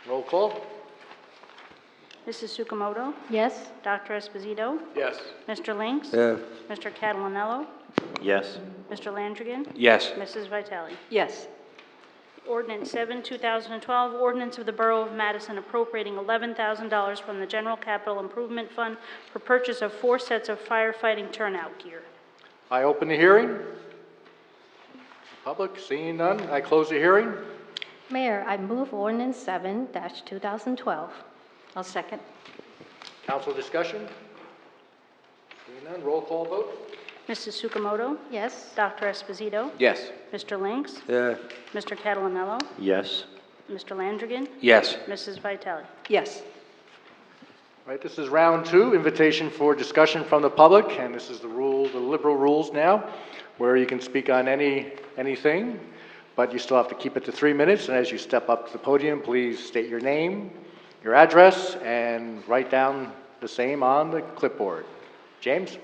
Roll call. Mrs. Sukamoto? Yes? Dr. Esposito? Yes. Mr. Lynx? Yes. Mr. Catalanello? Yes. Mr. Landrigan? Yes. Mrs. Vitale? Yes. Ordinance 7, 2012, ordinance of the Borough of Madison appropriating $11,000 from the General Capital Improvement Fund for purchase of 4 sets of firefighting turnout gear. I open the hearing. Public, seeing none, I close the hearing. Mayor, I move ordinance 7-2012. I'll second. Council discussion? Seeing none, roll call vote. Mrs. Sukamoto? Yes. Dr. Esposito? Yes. Mr. Lynx? Yes. Mr. Catalonello? Yes. Mr. Landrigan? Yes. Mrs. Vitale? Yes. All right, this is round two, invitation for discussion from the public, and this is the rule, the liberal rules now, where you can speak on anything, but you still have to keep it to 3 minutes, and as you step up to the podium, please state your name, your address, and write down the same on the clipboard. James?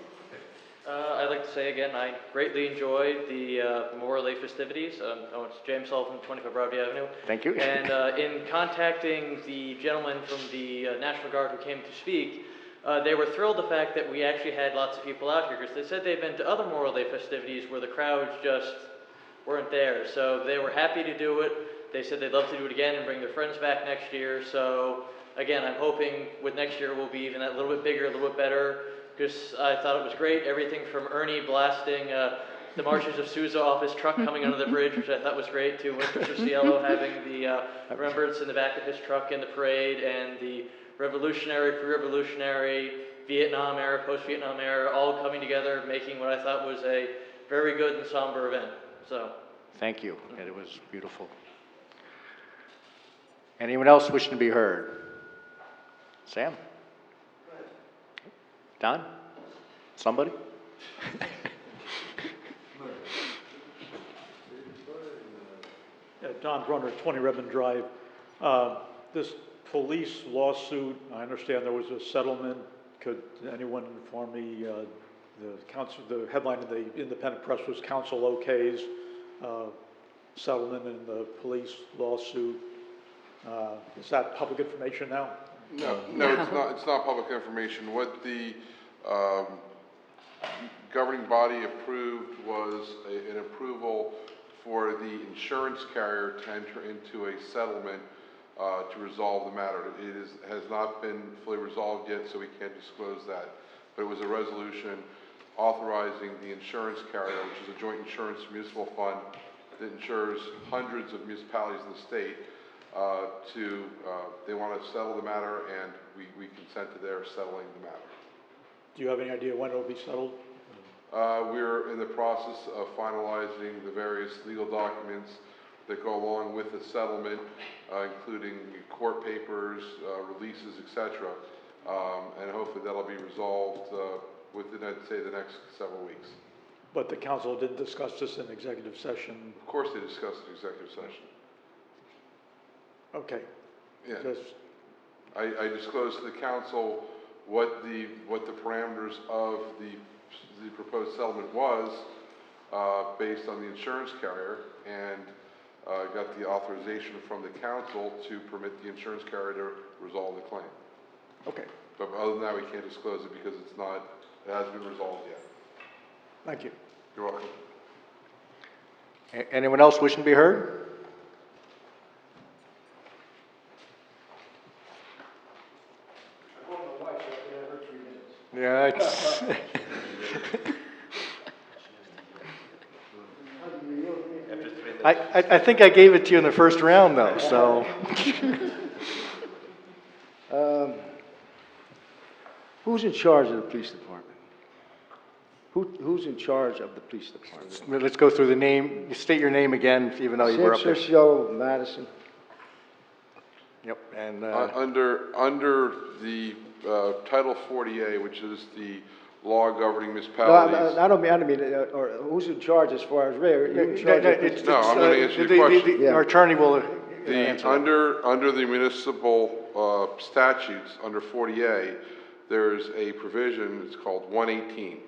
I'd like to say again, I greatly enjoyed the Memorial Day festivities. It's James Sullivan, 25 Broadview Avenue. Thank you. And in contacting the gentleman from the National Guard who came to speak, they were thrilled the fact that we actually had lots of people out here, because they said they've been to other Memorial Day festivities where the crowds just weren't there. So they were happy to do it. They said they'd love to do it again and bring their friends back next year. So again, I'm hoping with next year we'll be even a little bit bigger, a little bit better. Because I thought it was great, everything from Ernie blasting the Marches of Sousa off his truck coming under the bridge, which I thought was great, to Mr. Cielo having the remembrance in the back of his truck in the parade, and the revolutionary, pre-revolutionary, Vietnam era, post-Vietnam era, all coming together, making what I thought was a very good and somber event. So, Thank you, and it was beautiful. Anyone else wishing to be heard? Sam? Don? Somebody? Don Brunner, 20 Redmond Drive. This police lawsuit, I understand there was a settlement. Could anyone inform me, the headline in the independent press was council okays settlement in the police lawsuit. Is that public information now? No, it's not public information. What the governing body approved was an approval for the insurance carrier to enter into a settlement to resolve the matter. It has not been fully resolved yet, so we can't disclose that. But it was a resolution authorizing the insurance carrier, which is a joint insurance municipal fund that insures hundreds of municipalities in the state, they want to settle the matter, and we consent to their settling the matter. Do you have any idea when it will be settled? We're in the process of finalizing the various legal documents that go along with the settlement, including court papers, releases, etc. And hopefully that'll be resolved within, I'd say, the next several weeks. But the council didn't discuss this in executive session? Of course they discussed the executive session. Okay. Yeah. Just, I disclosed to the council what the parameters of the proposed settlement was based on the insurance carrier, and got the authorization from the council to permit the insurance carrier to resolve the claim. okay. But other than that, we can't disclose it because it hasn't been resolved yet. Thank you. You're welcome. Anyone else wishing to be heard? Yeah, it's I think I gave it to you in the first round, though, so. Who's in charge of the police department? Who's in charge of the police department? Let's go through the name. You state your name again, even though you were up there. Madison. Yep, and Under the Title 40A, which is the law governing No, municipalities. I don't mean, or who's in charge as far as Ray? Are you in charge of No, I'm going to answer your question. Our attorney will answer. Under the municipal statutes, under 40A, there's a provision, it's called 118,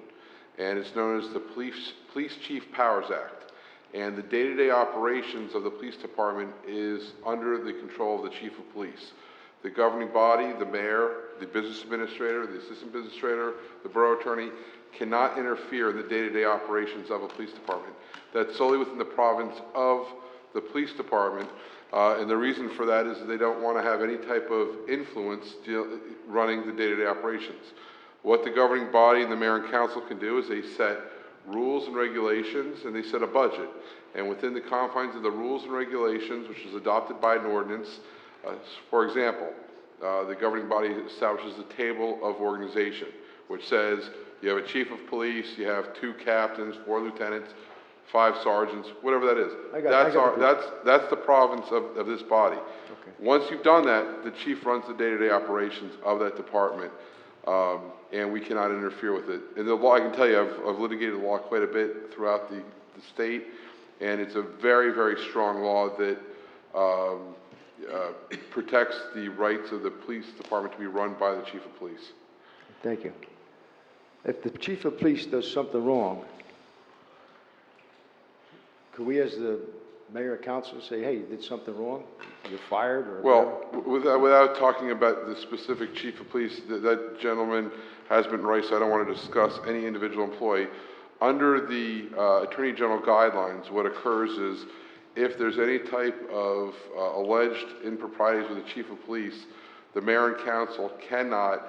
and it's known as the Police Chief Powers Act. And the day-to-day operations of the police department is under the control of the chief of police. The governing body, the mayor, the business administrator, the assistant business administrator, the borough attorney cannot interfere in the day-to-day operations of a police department. That's solely within the province of the police department. And the reason for that is that they don't want to have any type of influence running the day-to-day operations. What the governing body and the mayor and council can do is they set rules and regulations, and they set a budget. and within the confines of the rules and regulations, which is adopted by an ordinance. For example, the governing body establishes a table of organization, which says you have a chief of police, you have 2 captains, 4 lieutenants, 5 sergeants, whatever that is. That's the province of this body. Okay. Once you've done that, the chief runs the day-to-day operations of that department, and we cannot interfere with it. And the law, I can tell you, I've litigated the law quite a bit throughout the state, and it's a very, very strong law that protects the rights of the police department to be run by the chief of police. Thank you. If the chief of police does something wrong, could we as the mayor and council say, hey, you did something wrong, you're fired, or Well, without talking about the specific chief of police, that gentleman has been right, so I don't want to discuss any individual employee. Under the Attorney General guidelines, what occurs is if there's any type of alleged improprieties with the chief of police, the mayor and council cannot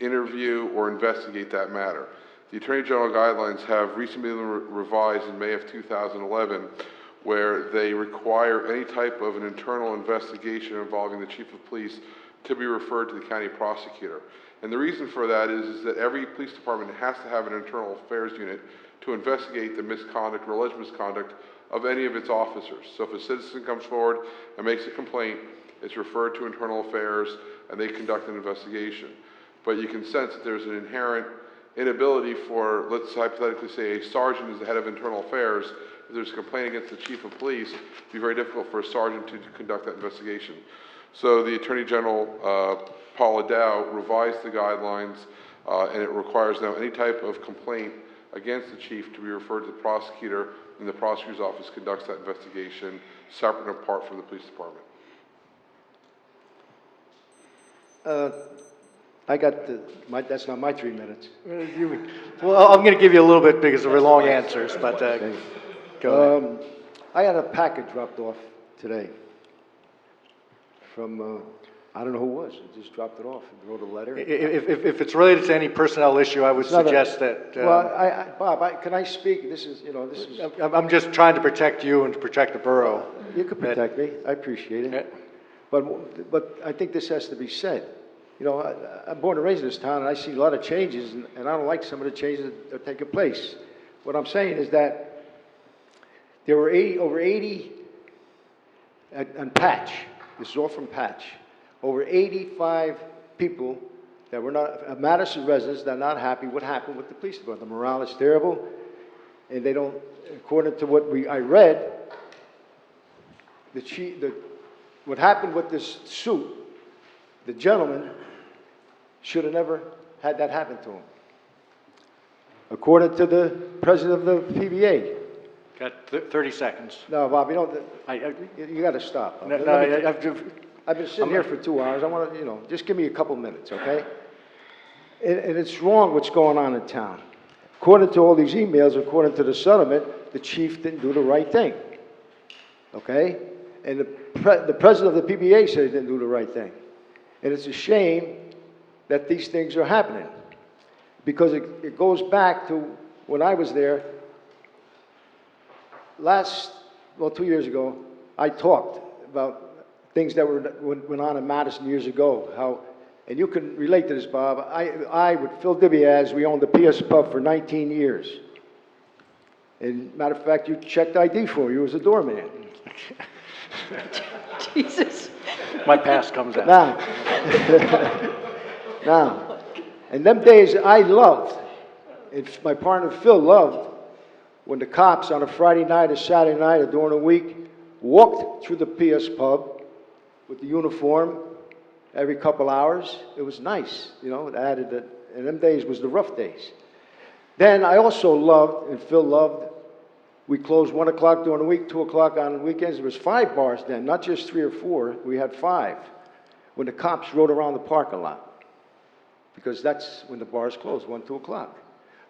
interview or investigate that matter. The Attorney General guidelines have recently been revised in May of 2011, where they require any type of an internal investigation involving the chief of police to be referred to the county prosecutor. And the reason for that is that every police department has to have an internal affairs unit to investigate the misconduct or alleged misconduct of any of its officers. So if a citizen comes forward and makes a complaint, it's referred to internal affairs and they conduct an investigation. But you can sense that there's an inherent inability for, let's hypothetically say, a sergeant is the head of internal affairs. If there's a complaint against the chief of police, it'd be very difficult for a sergeant to conduct that investigation. So the Attorney General, Paula Dow, revised the guidelines, and it requires now any type of complaint against the chief to be referred to the prosecutor, and the prosecutor's office conducts that investigation separate and apart from the police department. I got that's not my 3 minutes. Well, I'm going to give you a little bit because they were long answers, but go ahead. I had a packet dropped off today from, I don't know who it was. I just dropped it off and wrote a letter. If it's related to any personnel issue, I would suggest that... well, Bob, can I speak? This is, I'm just trying to protect you and to protect the borough. You can protect me. I appreciate it. But I think this has to be said. I'm born and raised in this town, and I see a lot of changes, and I don't like some of the changes that are taking place. What I'm saying is that there were over 80 on Patch. This is all from Patch. Over 85 people that were not Madison residents that are not happy what happened with the police department. The morale is terrible, and they don't. According to what I read, what happened with this suit, the gentleman should have never had that happen to him. According to the president of the PBA. Got 30 seconds. No, Bob, you got to stop. I've been sitting here for 2 hours. I want to, just give me a couple minutes, okay? And it's wrong what's going on in town. According to all these emails, according to the settlement, the chief didn't do the right thing, okay? And the president of the PBA said he didn't do the right thing. And it's a shame that these things are happening because it goes back to when I was there 2 years ago. I talked about things that went on in Madison years ago, and you can relate to this, Bob. I with Phil Dibiaz, we owned the PS Pub for 19 years. And matter of fact, you checked ID for me. You was a doorman. Jesus. My past comes out. Now, in them days, I loved, and my partner Phil loved, when the cops on a Friday night, a Saturday night, or during the week, walked through the PS Pub with the uniform every couple hours. It was nice, it added that, and them days was the rough days. Then I also loved, and Phil loved, we closed 1 o'clock during the week, 2 o'clock on weekends. There was 5 bars then, not just 3 or 4. We had 5 when the cops rode around the parking lot because that's when the bars closed, 1, 2 o'clock.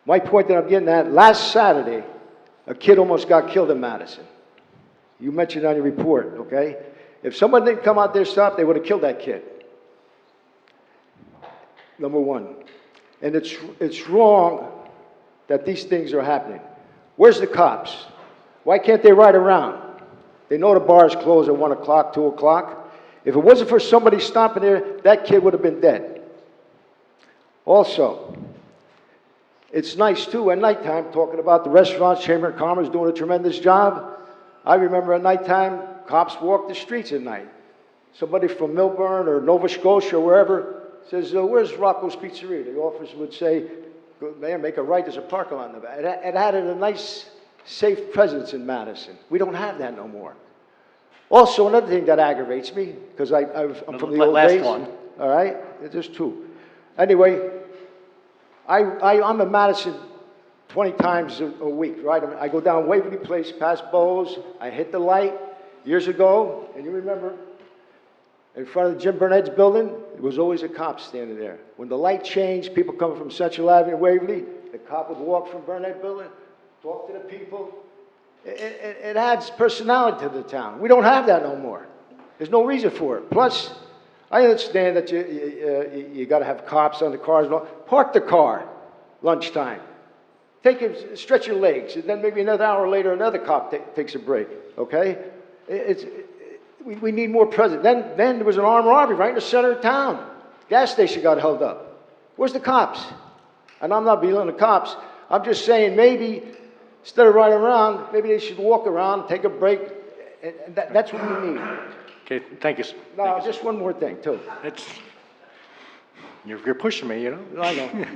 My point that I'm getting at, last Saturday, a kid almost got killed in Madison. You mentioned it on your report, okay? If someone didn't come out there and stop, they would have killed that kid. Number one. And it's wrong that these things are happening. Where's the cops? Why can't they ride around? They know the bars close at 1 o'clock, 2 o'clock. If it wasn't for somebody stopping there, that kid would have been dead. Also, it's nice too at nighttime, talking about the restaurants, Chamber of Commerce doing a tremendous job. I remember at nighttime, cops walk the streets at night. Somebody from Milburn or Nova Scotia or wherever says, where's Rocco's Pizzeria? The officer would say, man, make a right, there's a parking lot in the back. It added a nice, safe presence in Madison. We don't have that no more. Also, another thing that aggravates me, because I'm from the old days. Last one. All right? There's two. Anyway, I'm in Madison 20 times a week, right? I go down Waverly Place, past Bowes, I hit the light years ago, and you remember, in front of Jim Burnett's building, there was always a cop standing there. When the light changed, people coming from Central Avenue, Waverly, the cop would walk from Burnett building, talk to the people. It adds personality to the town. We don't have that no more. There's no reason for it. Plus, I understand that you got to have cops on the cars. Park the car, lunchtime. Stretch your legs, and then maybe another hour later, another cop takes a break. Okay, we need more presence. Then there was an armed robbery right in the center of town. Gas station got held up. Where's the cops? And I'm not belittling the cops. I'm just saying maybe instead of riding around, maybe they should walk around, take a break. And that's what we need. Okay, thank you. Now, just one more thing, too. You're pushing me, you know? I know.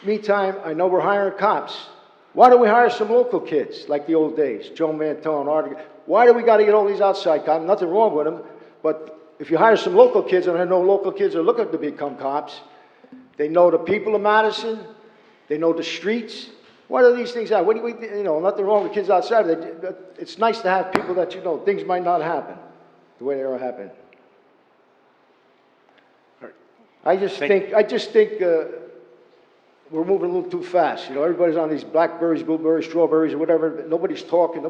Meantime, I know we're hiring cops. Why don't we hire some local kids, like the old days? Joe Mantone, Artie. Why do we got to get all these outside cops? Nothing wrong with them. But if you hire some local kids, and I know local kids are looking to become cops, they know the people of Madison, they know the streets. What are these things out? Nothing wrong with kids outside. It's nice to have people that things might not happen the way they are happening. I just think we're moving a little too fast. Everybody's on these blackberries, blueberries, strawberries, or whatever. Nobody's talking.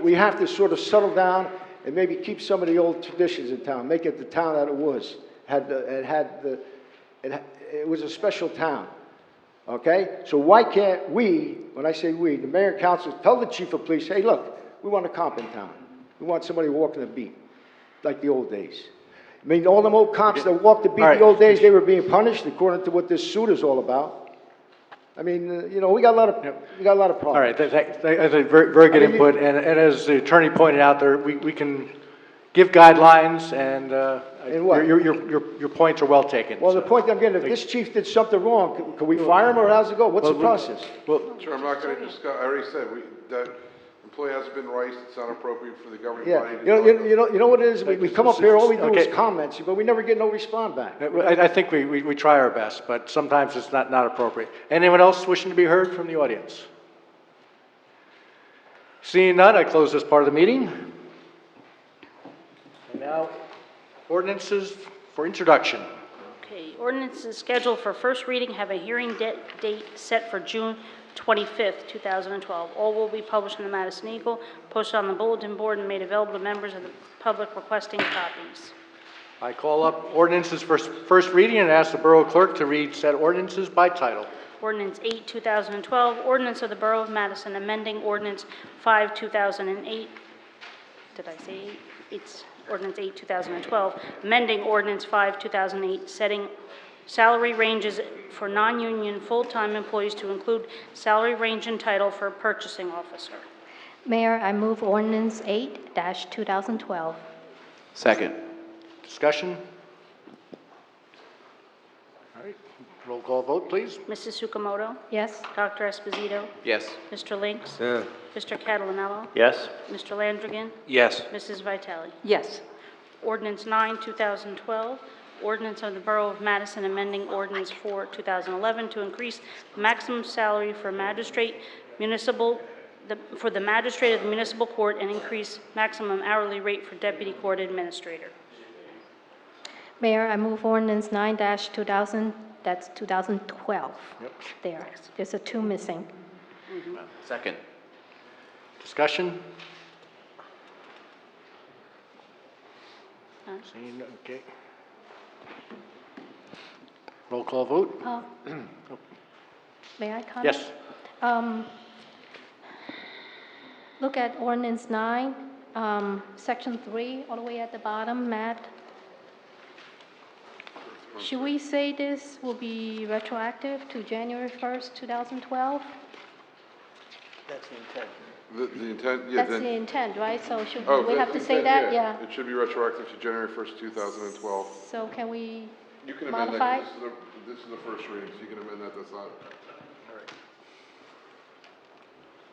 We have to sort of settle down and maybe keep some of the old traditions in town. Make it the town that it was. It was a special town. Okay? So why can't we, when I say we, the mayor and council, tell the chief of police, hey, look, we want a cop in town. We want somebody walking the beat, like the old days. I mean, all them old cops that walked the beat the old days, they were being punished according to what this suit is all about. I mean, we got a lot of problems. All right, that's very, very good input. And as the attorney pointed out there, we can give guidelines, and what? your points are well taken. Well, the point I'm getting, if this chief did something wrong, can we fire him, or how's it go? What's the process? Sure, I'm not going to discuss, I already said, that employee hasn't been riced, it's not appropriate for the governing body to... You know what it is? We come up here, all we do is comments, but we never get no response back. I think we try our best, but sometimes it's not appropriate. Anyone else wishing to be heard from the audience? Seeing none, I close this part of the meeting. And now, ordinances for introduction. Okay, ordinances scheduled for first reading have a hearing date set for June 25th, 2012. All will be published in the Madison Eagle, posted on the bulletin board, and made available to members of the public requesting copies. I call up ordinances for first reading and ask the Borough Clerk to read said ordinances by title. Ordinance 8, 2012, ordinance of the Borough of Madison amending Ordinance 5, 2008. Did I say 8? It's Ordinance 8, 2012, amending Ordinance 5, 2008, setting salary ranges for non-union full-time employees to include salary range and title for a purchasing officer. Mayor, I move ordinance 8-2012. Second. Discussion? All right, roll call vote, please. Mrs. Sukamoto? Yes. Dr. Esposito? Yes. Mr. Links? Yes. Mr. Catalinello? Yes? Mr. Landrigan? Yes. Mrs. Vitale? Yes. Ordinance 9, 2012, ordinance of the Borough of Madison amending Ordinance 4, 2011 to increase the maximum salary for magistrate for the magistrate of the municipal court and increase maximum hourly rate for deputy court administrator. Mayor, I move ordinance 9-2000, that's 2012. Yep. There's a 2 missing. Second. Discussion? Seeing, okay. Roll call vote? May I comment? Yes. Look at ordinance 9, section 3, all the way at the bottom, Matt. Should we say this will be retroactive to January 1st, 2012? That's the intent. The intent, yeah. That's then- the intent, right? So should Oh, we have that's to the say intent, that? Yeah. It should be retroactive to January 1st, 2012. So can we You can amend modify? that, 'cause this is the first reading, so you can amend that, that's not.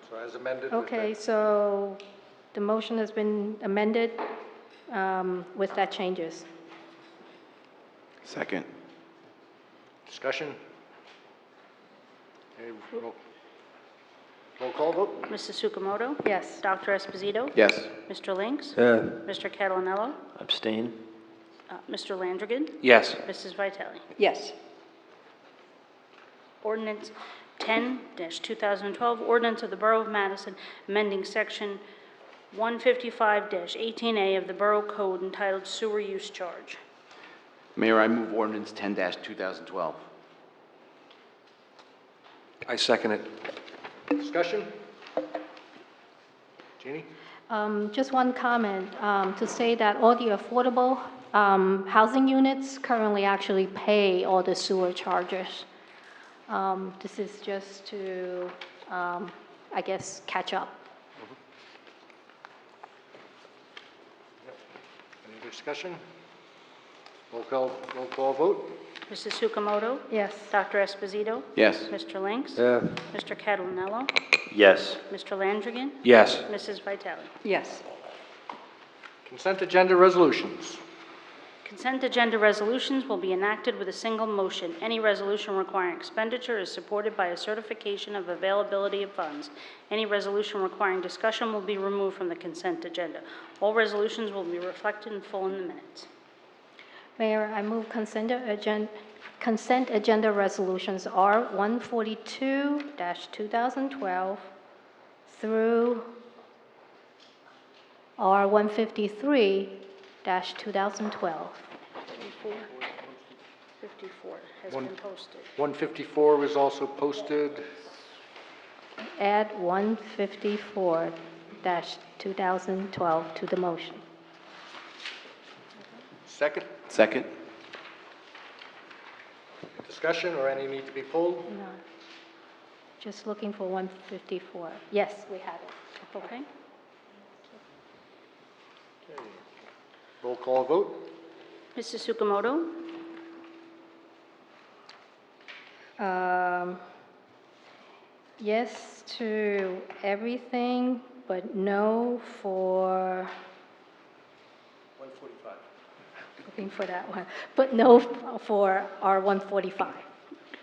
So as amended. Okay, so the motion has been amended with that changes. Second. Discussion? Okay, roll call vote? Mrs. Sukamoto? Yes. Dr. Esposito? Yes. Mr. Lynx? Yes. Mr. Catalonello? Abstain? Mr. Landrigan? Yes. Mrs. Vitale? Yes. Ordinance 10-2012, ordinance of the Borough of Madison, amending section 155-18A of the Borough Code entitled Sewer Use Charge. Mayor, I move ordinance 10-2012. I second it. Discussion? Jeannie? Just one comment to say that all the affordable housing units currently actually pay all the sewer charges. This is just to, I guess, catch up. Any discussion? Roll call vote? Mrs. Sukamoto? Yes. Dr. Esposito? Yes. Mr. Lynx? Yes. Mr. Catalonello? Yes. Mr. Landrigan? Yes. Mrs. Vitale? Yes. Consent agenda resolutions. Consent agenda resolutions will be enacted with a single motion. Any resolution requiring expenditure is supported by a certification of availability of funds. Any resolution requiring discussion will be removed from the consent agenda. All resolutions will be reflected in full in the minutes. Mayor, I move consent agenda resolutions R 142-2012 through R 153-2012. 54 has One- been posted. 154 was also posted. Add 154-2012 to the motion. Second? Second. Discussion or any need to be pulled? No. Just looking for 154. Yes, we have it. Okay. Okay. Roll call vote? Mrs. Sukamoto? Yes to everything, but no for, 145. looking for that one, but no for R145.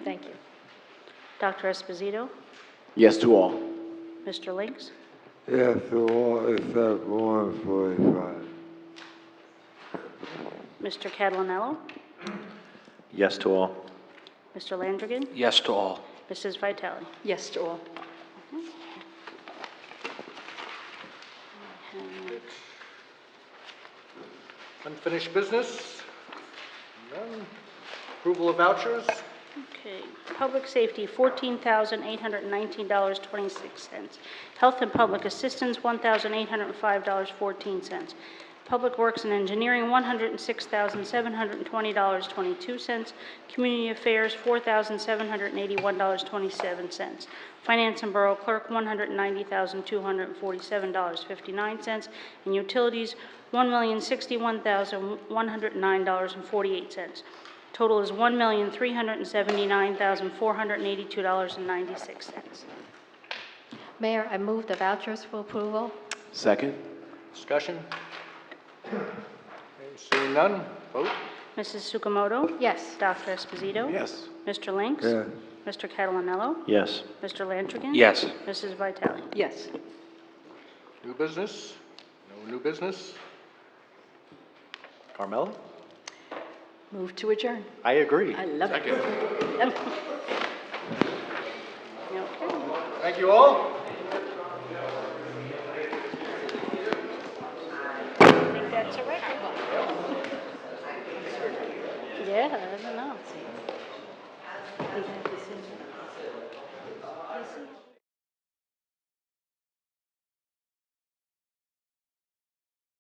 Thank you. Dr. Esposito? Yes to all. Mr. Lynx? Yes, to all except 145. Mr. Catalonello? Yes to all? Mr. Landrigan? Yes to all. Mrs. Vitale? Yes to all. Unfinished business? None. Approval of vouchers? Okay. Public safety, $14,819.26. Health and public assistance, $1,805.14. Public Works and Engineering, $106,720.22. Community Affairs, $4,781.27. Finance and Borough Clerk, $190,247.59. And Utilities, $1,061,109.48. Total is $1,379,482.96. Mayor, I move the vouchers for approval. Second. Discussion? Okay, seeing none, vote? Mrs. Sukamoto? Yes. Dr. Esposito? Yes. Mr. Lynx? Yes. Mr. Catalonello? Yes. Mr. Landrigan? Yes. Mrs. Vitale? Yes. New business? No new business? Carmella? Move to adjourn. I agree. I love it. Okay. Thank you all. I think that's a record. Yeah, I don't know.